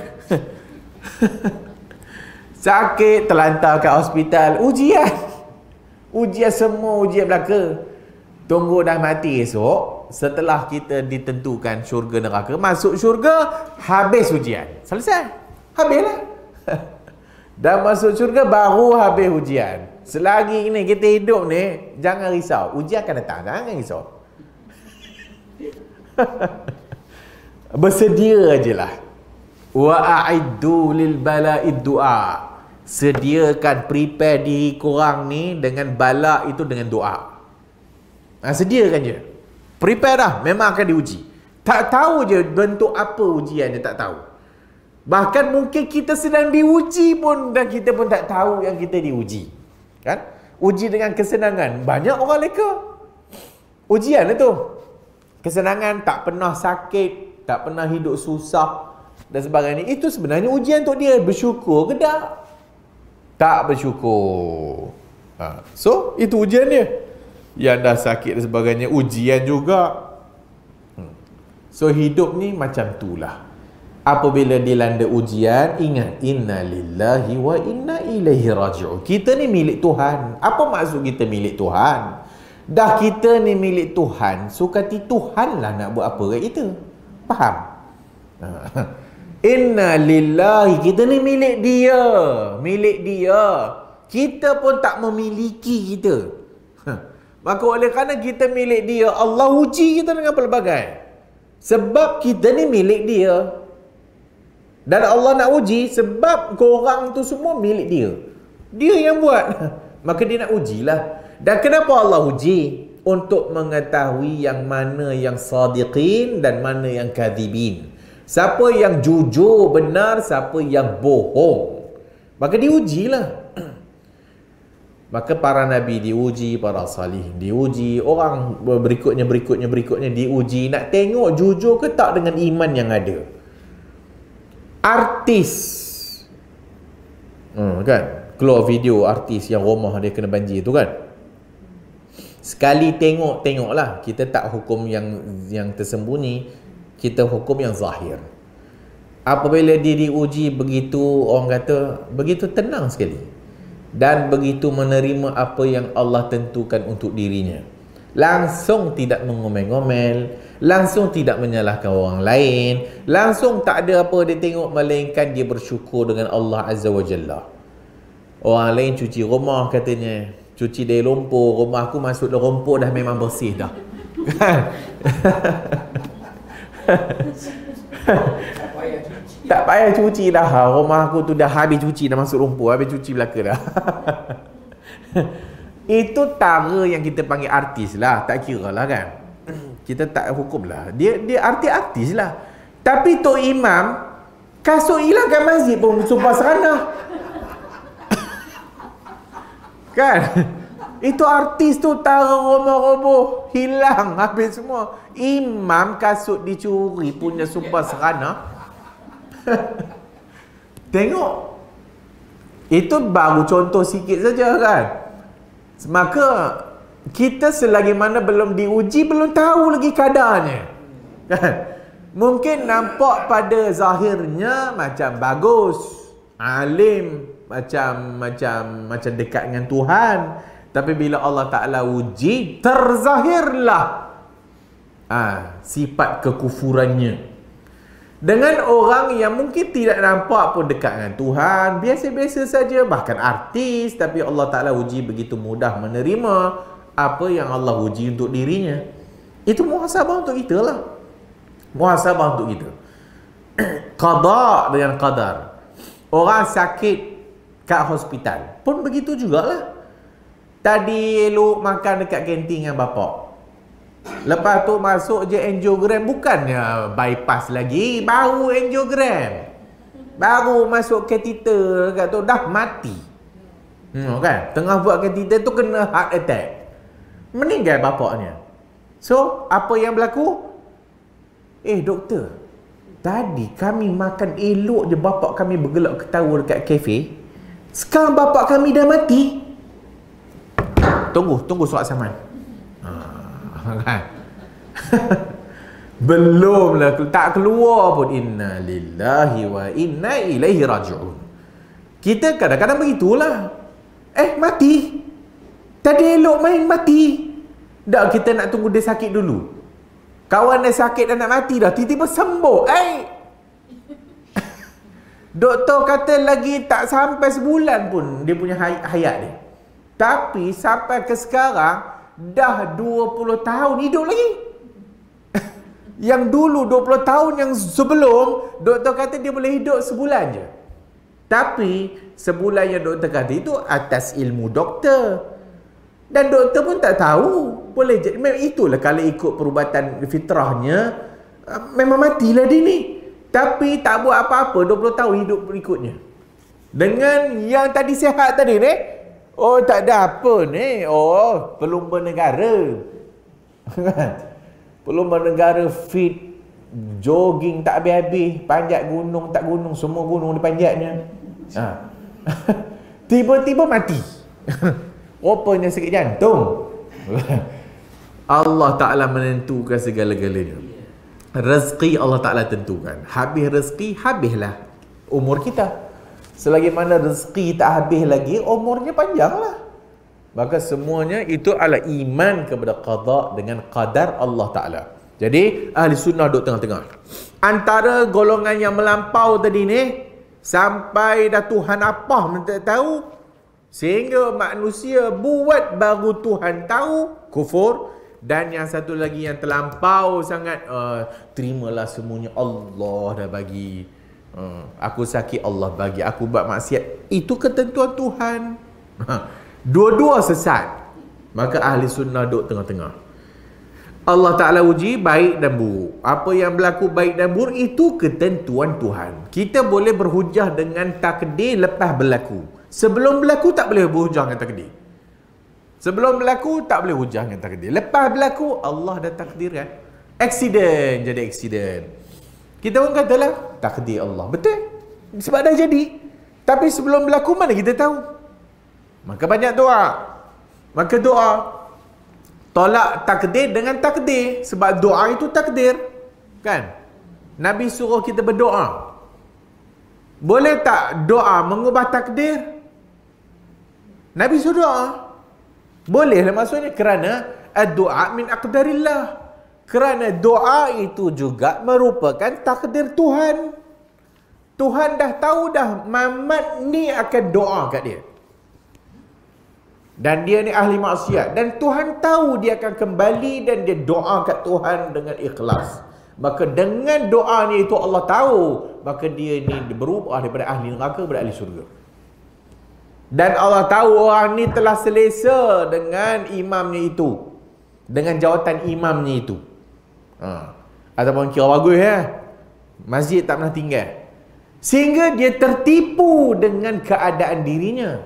Sakit terlantar kat hospital, ujian. Ujian semua, ujian belaka. Tunggu dah mati esok, setelah kita ditentukan syurga neraka, masuk syurga, habis ujian, selesai, habislah. Dah masuk syurga baru habis ujian. Selagi ini kita hidup ni, jangan risau, ujian akan datang, jangan risau. Bersedia ajalah. Wa a'iddu lil bala'id du'a. Sediakan, prepare diri korang ni dengan bala itu dengan doa. Sediakan je. Prepare dah, memang akan diuji. Tak tahu je bentuk apa ujian dia, tak tahu. Bahkan mungkin kita sedang diuji pun dan kita pun tak tahu yang kita diuji. Kan? Uji dengan kesenangan, banyak orang leka. Ujian itu. Kesenangan, tak pernah sakit, tak pernah hidup susah dan sebagainya. Itu sebenarnya ujian untuk dia. Bersyukur ke tak? Tak bersyukur. So, itu ujian dia. Yang dah sakit dan sebagainya, ujian juga. So, hidup ni macam itulah. Apabila dilanda ujian, ingat, inna lillahi wa inna ilaihi raji'un. Kita ni milik Tuhan. Apa maksud kita milik Tuhan? Dah kita ni milik Tuhan, sukati Tuhan lah nak buat apa kat kita. Faham? Inna lillahi, kita ni milik dia. Milik dia. Kita pun tak memiliki kita. Maka oleh kerana kita milik dia, Allah uji kita dengan pelbagai. Sebab kita ni milik dia. Dan Allah nak uji sebab korang tu semua milik dia. Dia yang buat. Maka dia nak ujilah. Dan kenapa Allah uji? Untuk mengetahui yang mana yang sadiqin dan mana yang kadhibin. Siapa yang jujur, benar, siapa yang bohong. Maka diujilah. Maka para Nabi diuji, para salih diuji, orang berikutnya diuji. Nak tengok jujur ke tak dengan iman yang ada. Artis kan, keluar video artis yang rumah dia kena banjir tu kan. Sekali tengoklah. Kita tak hukum yang tersembunyi, kita hukum yang zahir. Apabila dia diuji begitu, orang kata begitu tenang sekali dan begitu menerima apa yang Allah tentukan untuk dirinya, langsung tidak mengomel-ngomel, langsung tidak menyalahkan orang lain, langsung tak ada apa dia tengok, melainkan dia bersyukur dengan Allah Azza wa Jalla. Orang lain cuci rumah katanya, cuci dari lumpur, rumah aku masuk dalam lumpur dah memang bersih dah. Tak payah cuci dah. Rumah aku tu dah habis cuci, dah masuk lumpur, habis cuci belaka dah. Itu tara yang kita panggil artis lah. Tak kira lah kan. Kita tak hukum lah. Dia artis lah. Tapi Tok Imam kasut hilang kat masjid pun sumpah seranah. Kan? Itu artis tu tara rumah roboh, hilang habis semua. Imam kasut dicuri punya sumpah seranah. Tengok. Itu baru contoh sikit saja kan. Maka kita selagi mana belum diuji, belum tahu lagi kadarnya kan. Mungkin nampak pada zahirnya macam bagus, alim, macam dekat dengan Tuhan, tapi bila Allah Ta'ala uji, terzahirlah sifat kekufurannya. Dengan orang yang mungkin tidak nampak pun dekat dengan Tuhan, biasa-biasa saja, bahkan artis, tapi Allah Ta'ala uji begitu mudah menerima apa yang Allah uji untuk dirinya. Itu muhasabah untuk kita lah. Muhasabah untuk kita. Qada dengan qadar. Orang sakit kat hospital pun begitu jugalah. Tadi elok makan dekat kantin dengan bapak, lepas tu masuk je angiogram, bukannya bypass lagi, baru angiogram, baru masuk kateter kat tu dah mati. Kan? Tengah buat kateter tu kena heart attack, meninggal bapaknya. So, apa yang berlaku? Doktor, tadi kami makan elok je, bapak kami bergelak ketawa dekat kafe. Sekarang bapak kami dah mati. Tunggu surat saman. Kan? Belum lah, tak keluar pun. Inna lillahi wa inna ilaihi raji'un. Kita kadang-kadang begitulah. Mati. Tadi elok main, mati. Dah kita nak tunggu dia sakit dulu. Kawan dia sakit dan nak mati dah, tiba-tiba sembuh. Doktor kata lagi tak sampai sebulan pun dia punya hayat dia. Tapi sampai ke sekarang dah 20 tahun hidup lagi. Yang dulu 20 tahun yang sebelum, doktor kata dia boleh hidup sebulan je. Tapi sebulan yang doktor kata itu atas ilmu doktor. Dan doktor pun tak tahu. Boleh jadi, itulah kalau ikut perubatan fitrahnya, memang matilah dia ni. Tapi tak buat apa-apa, 20 tahun hidup berikutnya. Dengan yang tadi sihat tadi ni, tak ada apa ni. Pelumba negara. Pelumba negara fit, jogging tak habis-habis, panjat gunung tak gunung, semua gunung dipanjatnya. Tiba-tiba mati. Rupanya sakit jantung. Allah Ta'ala menentukan segala-galanya. Rezeki Allah Ta'ala tentukan. Habis rezeki, habislah umur kita. Selagi mana rezeki tak habis lagi, umurnya panjanglah. Maka semuanya itu adalah iman kepada qada dengan qadar Allah Ta'ala. Jadi ahli sunnah duduk tengah-tengah. Antara golongan yang melampau tadi ni, sampai dah Tuhan apa mereka tak tahu, sehingga manusia buat baru Tuhan tahu, kufur. Dan yang satu lagi yang terlampau sangat, terimalah semuanya Allah dah bagi. Aku sakit Allah bagi, aku buat maksiat, itu ketentuan Tuhan. Dua-dua sesat. Maka ahli sunnah duduk tengah-tengah. Allah Ta'ala uji baik dan buruk. Apa yang berlaku baik dan buruk itu ketentuan Tuhan. Kita boleh berhujah dengan takdir lepas berlaku. Sebelum berlaku tak boleh berhujah dengan takdir. Sebelum berlaku tak boleh hujah dengan takdir. Lepas berlaku Allah dah takdirkan. Aksiden jadi aksiden. Kita pun katalah takdir Allah. Betul. Sebab dah jadi. Tapi sebelum berlaku mana kita tahu? Maka banyak doa. Maka doa. Tolak takdir dengan takdir. Sebab doa itu takdir. Kan? Nabi suruh kita berdoa. Boleh tak doa mengubah takdir? Nabi suruh doa. Boleh lah maksudnya, kerana doa min aqdarillah. Kerana doa itu juga merupakan takdir Tuhan. Tuhan dah tahu dah Mamat ni akan doa kat dia. Dan dia ni ahli maksiat. Dan Tuhan tahu dia akan kembali dan dia doa kat Tuhan dengan ikhlas. Maka dengan doanya itu Allah tahu, maka dia ni berubah daripada ahli neraka kepada ahli syurga. Dan Allah tahu orang ni telah selesa dengan imamnya itu, dengan jawatan imamnya itu. Ataupun kira bagus masjid tak pernah tinggal, sehingga dia tertipu dengan keadaan dirinya.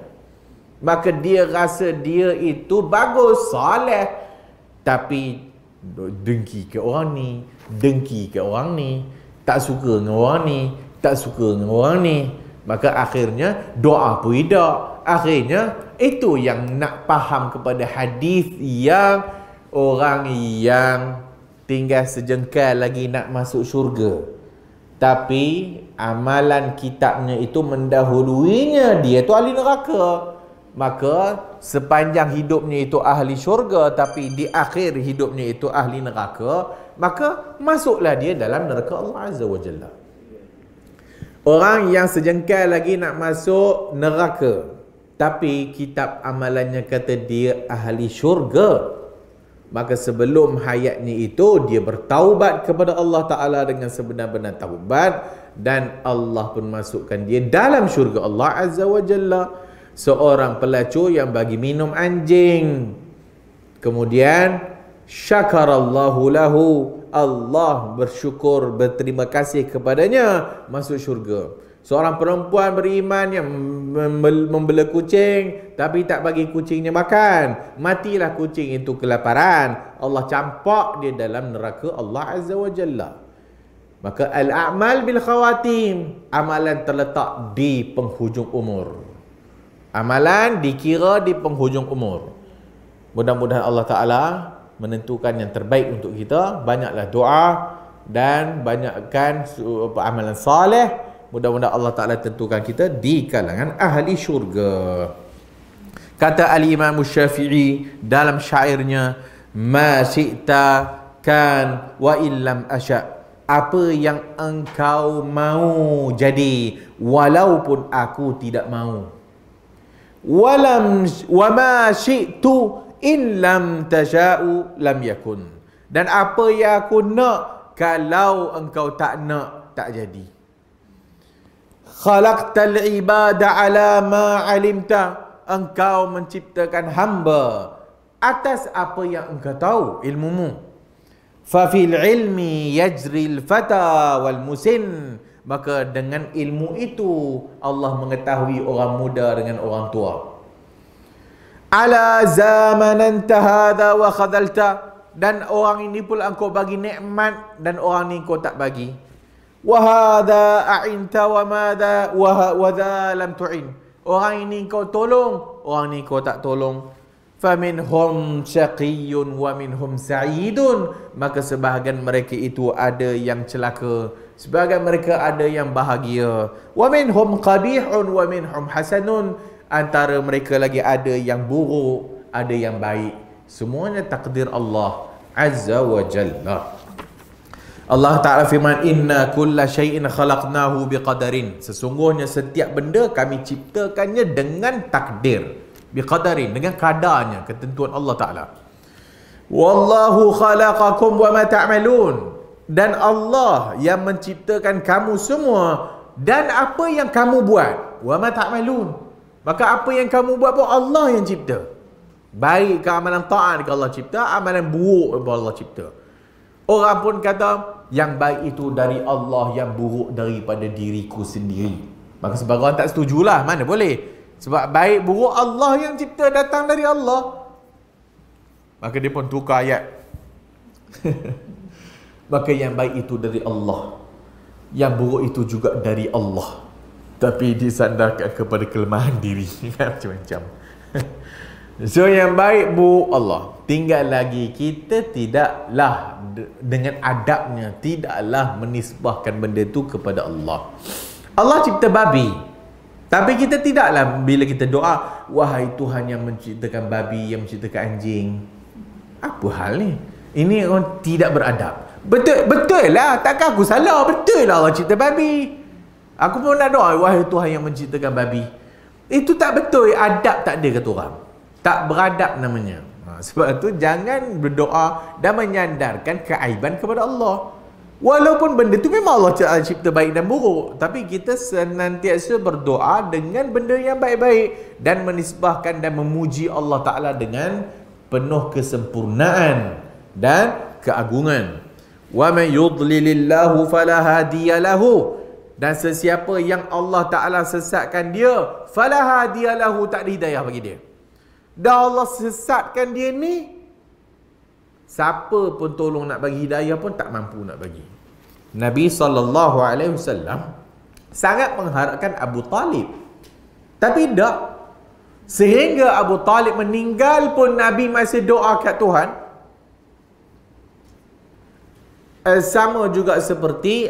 Maka dia rasa dia itu bagus, soleh, tapi dengki ke orang ni, dengki ke orang ni, tak suka dengan orang ni, tak suka dengan orang ni. Maka akhirnya doa pun tidak. Akhirnya itu yang nak faham kepada hadis yang orang yang tinggal sejengkal lagi nak masuk syurga, tapi amalan kitabnya itu mendahuluinya dia tu ahli neraka, maka sepanjang hidupnya itu ahli syurga, tapi di akhir hidupnya itu ahli neraka, maka masuklah dia dalam neraka Allah Azza wa Jalla. Orang yang sejengkal lagi nak masuk neraka, tapi kitab amalannya kata dia ahli syurga, maka sebelum hayatnya itu dia bertaubat kepada Allah Ta'ala dengan sebenar-benar taubat, dan Allah pun masukkan dia dalam syurga Allah Azza wa Jalla. Seorang pelacur yang bagi minum anjing, kemudian syakarallahu lahu, Allah bersyukur, berterima kasih kepadanya, masuk syurga. Seorang perempuan beriman yang membela kucing tapi tak bagi kucingnya makan, matilah kucing itu kelaparan, Allah campak dia dalam neraka Allah Azza wa Jalla. Maka al-a'mal bil khawatim, amalan terletak di penghujung umur. Amalan dikira di penghujung umur. Mudah-mudahan Allah Ta'ala menentukan yang terbaik untuk kita. Banyaklah doa dan banyakkan amalan saleh. Mudah-mudahan Allah Ta'ala tentukan kita di kalangan ahli syurga. Kata Al-Imam Syafi'i dalam syairnya, ma syi'ta kan wa illam asya', apa yang engkau mau jadi walaupun aku tidak mau. Wa ma syi'tu illam tasha'u lam yakun, dan apa yang aku nak kalau engkau tak nak, tak jadi. Khalaqtal ibada ala ma alimta, engkau menciptakan hamba atas apa yang engkau tahu, ilmumu. Fa fil ilmi yajril fata wal musin, maka dengan ilmu itu Allah mengetahui orang muda dengan orang tua. Ala zamanan tahada wa khadalta, dan orang ini pula engkau bagi nikmat dan orang ni kau tak bagi. Wahada a'inta wa madha wa dha lam tu'in, orang ini kau tolong, orang ini kau tak tolong. Faminhum syaqiyyun wa minhum sa'idun, maka sebahagian mereka itu ada yang celaka, sebahagian mereka ada yang bahagia. Wa minhum qabihun wa minhum hasanun, antara mereka lagi ada yang buruk, ada yang baik. Semuanya takdir Allah Azza wa Jalla. Allah Ta'ala firman, inna kulla syai'in khalaqnahu biqadarin, sesungguhnya setiap benda kami ciptakannya dengan takdir, biqadarin, dengan kadarnya, ketentuan Allah Ta'ala. Wallahu khalaqakum wa ma ta'malun, dan Allah yang menciptakan kamu semua dan apa yang kamu buat. Wa ma ta'malun, maka apa yang kamu buat pun Allah yang cipta. Baik ke amalan ta'at ke Allah cipta, amalan buruk ke Allah cipta. Orang pun kata yang baik itu dari Allah, yang buruk daripada diriku sendiri. Maka sebagian orang tak setujulah, mana boleh. Sebab baik buruk Allah yang cipta, datang dari Allah. Maka dia pun tukar ayat. Maka yang baik itu dari Allah, yang buruk itu juga dari Allah, tapi disandarkan kepada kelemahan diri. Macam-macam. So yang baik buruk Allah. Tinggal lagi kita tidaklah dengan adabnya, tidaklah menisbahkan benda itu kepada Allah. Allah cipta babi, tapi kita tidaklah bila kita doa, wahai Tuhan yang menciptakan babi, yang menciptakan anjing. Apa hal ni? Ini orang tidak beradab. Betul lah, takkan aku salah. Betul lah Allah cipta babi. Aku pun nak doa, wahai Tuhan yang menciptakan babi. Itu tak betul, adab tak ada kata orang. Tak beradab namanya. Sebab itu jangan berdoa dan menyandarkan keaiban kepada Allah. Walaupun benda itu memang Allah cipta baik dan buruk, tapi kita senantiasa berdoa dengan benda yang baik-baik dan menisbahkan dan memuji Allah Ta'ala dengan penuh kesempurnaan dan keagungan. Wa man yudlilillahu fala hadiya lahu, dan sesiapa yang Allah Ta'ala sesatkan dia, fala hadiya lahu, tak ada hidayah bagi dia. Dah Allah sesatkan dia ni, siapa pun tolong nak bagi hidayah pun tak mampu nak bagi. Nabi SAW sangat mengharapkan Abu Talib. Tapi tak. Sehingga Abu Talib meninggal pun Nabi masih doa kat Tuhan. Sama juga seperti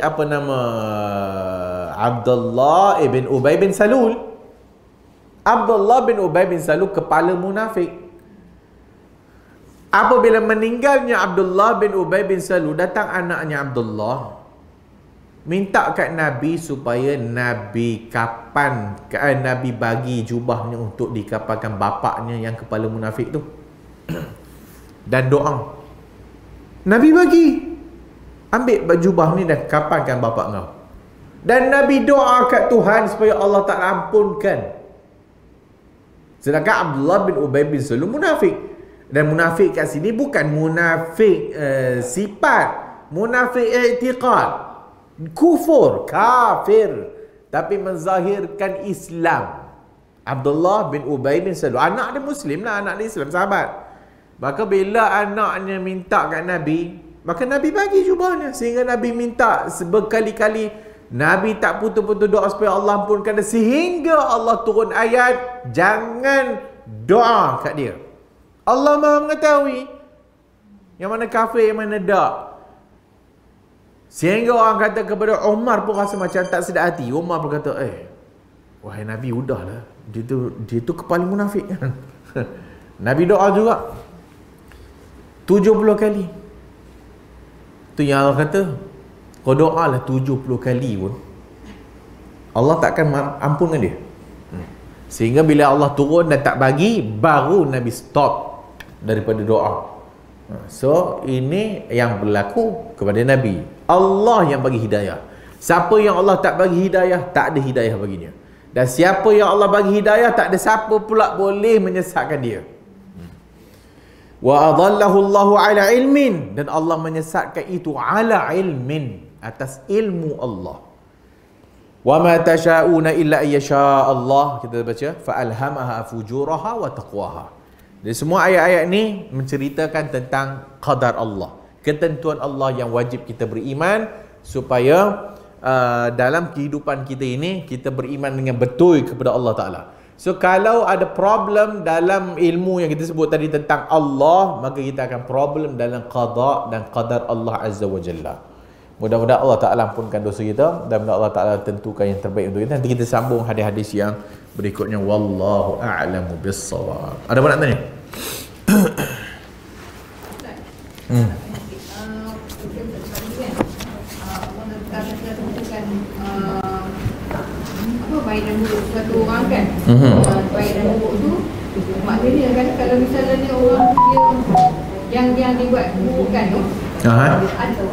Abdullah ibn Ubay bin Salul. Abdullah bin Ubay bin Salul kepala munafik. Apabila meninggalnya Abdullah bin Ubay bin Salul, datang anaknya Abdullah minta kat Nabi supaya Nabi Nabi bagi jubahnya untuk dikapalkan bapaknya yang kepala munafik tu. Dan doa. Nabi bagi. Ambil jubah ni dan kapalkan bapak kau. Dan Nabi doa kat Tuhan supaya Allah Ta'ala ampunkan. Sedangkan Abdullah bin Ubay bin Salul munafik. Dan munafik kat sini bukan munafik sifat. Munafik i'tiqad. Kufur, kafir. Tapi menzahirkan Islam. Abdullah bin Ubay bin Salul. Anak dia Muslim lah, anak dia Islam, sahabat. Maka bila anaknya minta kat Nabi, maka Nabi bagi jubahnya. Sehingga Nabi minta berkali-kali. Nabi tak putus-putus doa supaya Allah ampunkan dia. Sehingga Allah turun ayat, jangan doa kat dia. Allah Maha mengetahui yang mana kafir, yang mana tak. Sehingga orang kata kepada Umar pun rasa macam tak sedap hati. Umar pun kata, wahai Nabi, udahlah. Dia tu kepala munafik kan. Nabi doa juga 70 kali. Tu yang Allah kata, kau doa lah 70 kali pun Allah takkan ampunkan dia. Sehingga bila Allah turun dan tak bagi, baru Nabi stop daripada doa. So ini yang berlaku kepada Nabi. Allah yang bagi hidayah. Siapa yang Allah tak bagi hidayah, tak ada hidayah baginya. Dan siapa yang Allah bagi hidayah, tak ada siapa pula boleh menyesatkan dia. Wa adallahu Allahu ala ilmin, dan Allah menyesatkan itu ala ilmin, atas ilmu Allah. Wa ma tasyauna illa ayyasha Allah, kita baca fa alhamaha fujuraha wa taqwaha. Jadi semua ayat-ayat ni menceritakan tentang qadar Allah, ketentuan Allah yang wajib kita beriman supaya dalam kehidupan kita ini kita beriman dengan betul kepada Allah Ta'ala. So kalau ada problem dalam ilmu yang kita sebut tadi tentang Allah, maka kita akan problem dalam qada dan qadar Allah Azza wa Jalla. Mudah-mudahan Allah Ta'ala ampunkan dosa kita dan Allah Ta'ala tentukan yang terbaik untuk kita. Nanti kita sambung hadis-hadis yang berikutnya. Wallahu a'lamu bis-shawab. Ada apa nak tanya? Baik dan buruk satu orang kan. Baik dan buruk tu maknanya kan, kalau misalnya orang dia yang dibuat burukan tu,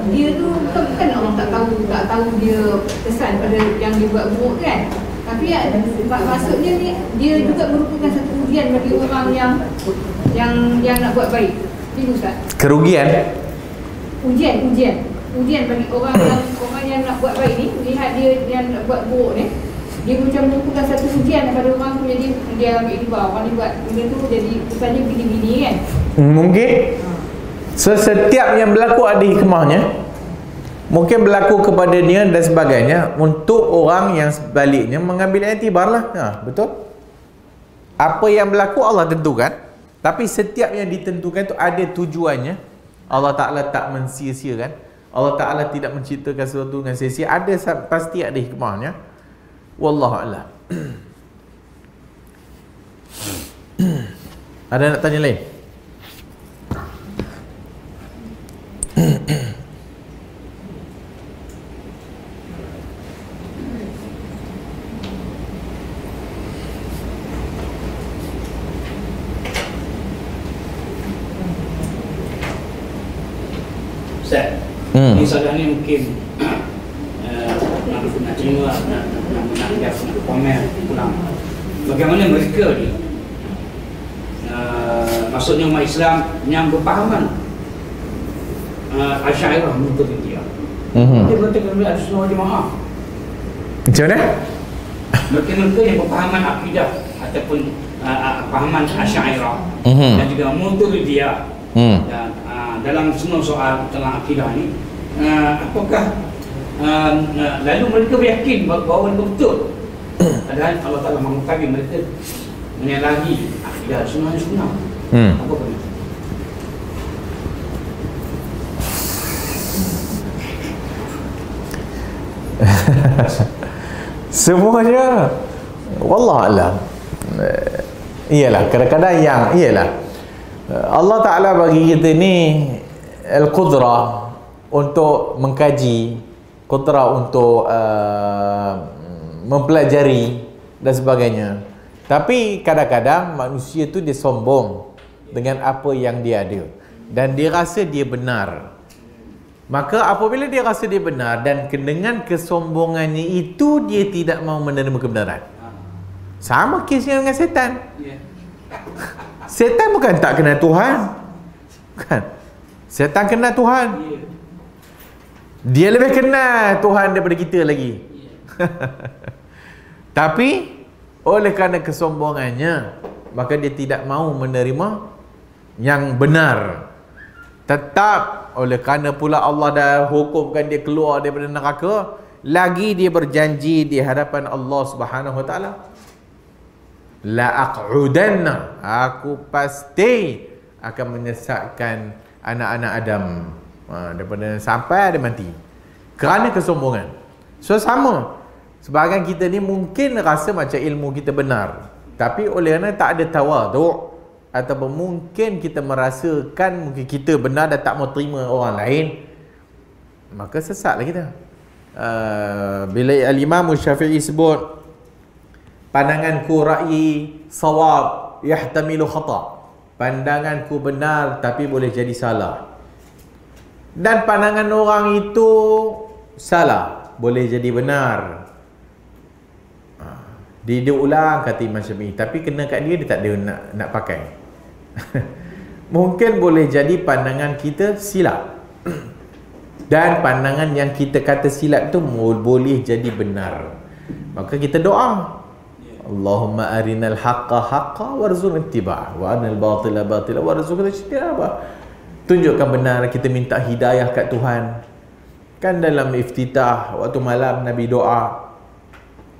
dia tu bukan orang tak tahu dia kesan pada yang dibuat buruk kan. Tapi maksudnya ni dia juga merupakan satu ujian bagi orang yang nak buat baik. Itu Ustaz. Kerugian. Ujian bagi orang yang nak buat baik ni, lihat dia yang nak buat buruk ni. Dia macam merupakan satu ujian kepada orang tu, jadi dia ambil tiba orang ni buat benda tu jadi kesannya begini-begini kan. Mungkin So setiap yang berlaku ada hikmahnya. Mungkin berlaku kepada dia dan sebagainya untuk orang yang sebaliknya mengambil iktibar lah. Betul? Apa yang berlaku Allah tentukan, tapi setiap yang ditentukan tu ada tujuannya. Allah Ta'ala tak mensia-siakan. Allah Ta'ala tidak menciptakan sesuatu dengan sia-sia. Pasti ada hikmahnya. Wallahu a'lam. Ada nak tanya lain? Ustaz, ini soalan ni mungkin nak terima, nak komen pulang. Bagaimana mereka ni, maksudnya umat Islam yang berpahaman Asy'ariyah menuntut dia. Dia berkata ada semua jemaah. Macam mana? Mereka yang berpahaman akidah ataupun pahaman Asy'ariyah dan juga menuntut dia. Dan dalam semua soal tentang akidah ni, apakah lalu mereka yakin bahawa mereka betul. Padahal Allah Ta'ala mengetahui mereka menyalahi akidah sunnah. Apa benda? Semuanya wallahualam. Iyalah, kadang-kadang iyalah Allah Ta'ala bagi kita ni al-qudrah untuk mengkaji, qudrah untuk mempelajari dan sebagainya. Tapi kadang-kadang manusia tu dia sombong dengan apa yang dia ada dan dia rasa dia benar. Maka apabila dia rasa dia benar dan dengan kesombongannya itu dia tidak mau menerima kebenaran. Sama kesnya dengan setan. Setan bukan tak kenal Tuhan. Bukan. Setan kenal Tuhan. Dia lebih kenal Tuhan daripada kita lagi. Tapi oleh kerana kesombongannya, maka dia tidak mau menerima yang benar. Tetap oleh kerana pula Allah dah hukumkan dia keluar daripada neraka, lagi dia berjanji di hadapan Allah Subhanahu Wa Taala, la aq'udanna, aku pasti akan menyesatkan anak-anak Adam daripada sampai ada mati kerana kesombongan. So sama, sebahagian kita ni mungkin rasa macam ilmu kita benar, tapi oleh kerana tak ada tawaduk, ataupun mungkin kita merasakan mungkin kita benar dan tak mau terima orang lain, maka sesatlah kita. Bila Al-Imam Syafi'i sebut, pandanganku ra'yi sawab yahtamilu khata', pandanganku benar tapi boleh jadi salah, dan pandangan orang itu salah boleh jadi benar. Dia ulang kata Imam Syafi'i, tapi kena kat dia tak ada nak pakai. Mungkin boleh jadi pandangan kita silap, dan pandangan yang kita kata silap tu boleh jadi benar. Maka kita doa, Allahumma arinal haqqa haqqa warzuqna ittiba'ah wa arinal batila batila warzuqna ijtinabah. Tunjukkan benar, kita minta hidayah kat Tuhan. Kan dalam iftitah waktu malam Nabi doa,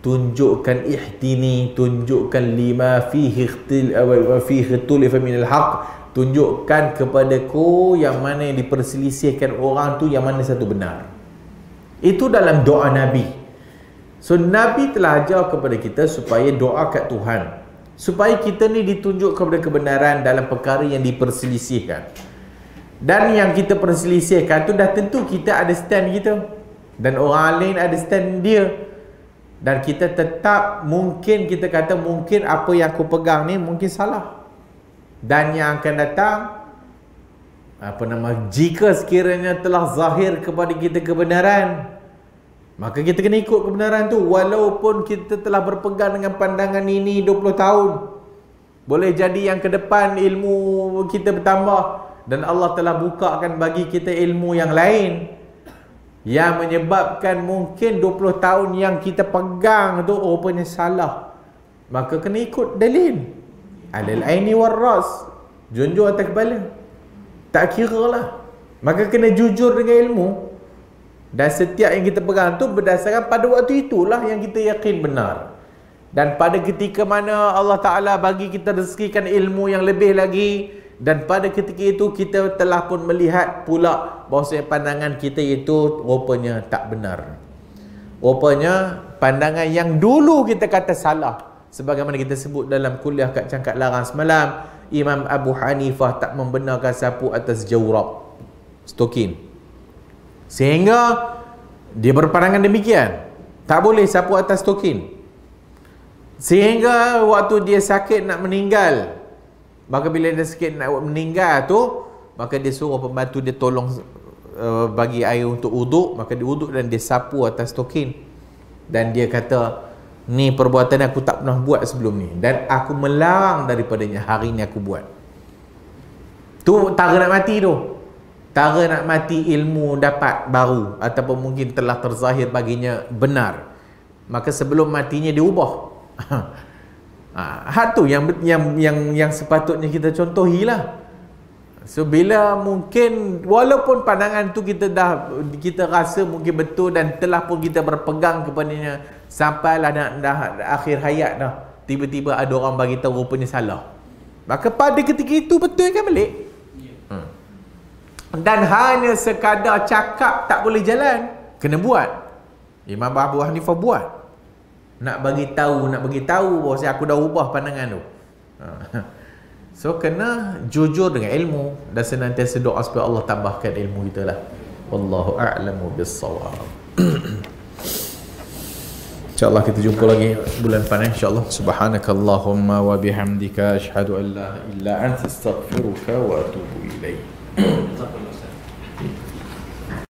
tunjukkan ihtini, tunjukkan lima fihi ikhtilaf minal haq, tunjukkan kepadaku yang mana yang diperselisihkan orang tu yang mana satu benar. Itu dalam doa Nabi. So Nabi telah ajar kepada kita supaya doa kat Tuhan, supaya kita ni ditunjuk kepada kebenaran dalam perkara yang diperselisihkan. Dan yang kita perselisihkan tu dah tentu kita ada stand kita, dan orang lain ada stand dia, dan kita tetap mungkin kita kata mungkin apa yang aku pegang ni mungkin salah, dan yang akan datang jika sekiranya telah zahir kepada kita kebenaran, maka kita kena ikut kebenaran tu, walaupun kita telah berpegang dengan pandangan ini 20 tahun. Boleh jadi yang ke depan ilmu kita bertambah dan Allah telah bukakan bagi kita ilmu yang lain, yang menyebabkan mungkin 20 tahun yang kita pegang tu rupanya salah. Maka kena ikut dalil alal aini war ras, junjung atas kepala, tak kira lah. Maka kena jujur dengan ilmu, dan setiap yang kita pegang tu berdasarkan pada waktu itulah yang kita yakin benar. Dan pada ketika mana Allah Ta'ala bagi kita rezekikan ilmu yang lebih lagi, dan pada ketika itu kita telah pun melihat pula bahawa pandangan kita itu rupanya tak benar. Rupanya pandangan yang dulu kita kata salah, sebagaimana kita sebut dalam kuliah kat Cangkat Larang semalam, Imam Abu Hanifah tak membenarkan sapu atas jawrab, stokin, sehingga dia berpandangan demikian, tak boleh sapu atas stokin. Sehingga waktu dia sakit nak meninggal, maka bila dia sikit nak meninggal tu, maka dia suruh pembantu dia tolong bagi air untuk uduk. Maka dia uduk dan dia sapu atas tokin. Dan dia kata, ni perbuatan aku tak pernah buat sebelum ni, dan aku melarang daripadanya, hari ni aku buat. Tu tara nak mati tu. Tara nak mati ilmu dapat baru, ataupun mungkin telah terzahir baginya benar. Maka sebelum matinya dia ubah. Hak tu yang sepatutnya kita contohilah. So bila mungkin walaupun pandangan tu kita rasa mungkin betul dan telah pun kita berpegang kepadanya sampailah dah akhir hayat dah, tiba-tiba ada orang bagi tahu rupanya salah, maka pada ketika itu betul kan balik. Dan hanya sekadar cakap tak boleh jalan, kena buat. Imam Abu Hanifah buat, nak bagi tahu bahawa aku dah ubah pandangan tu. So kena jujur dengan ilmu dan senantiasa doa supaya Allah tambahkan ilmu kita lah. Wallahu a'lamu bis-shawab. InsyaAllah kita jumpa lagi bulan depan, insyaAllah. Subhanakallahumma wa bihamdika asyhadu an la ilaha illa anta astaghfiruka wa atubu ilaik.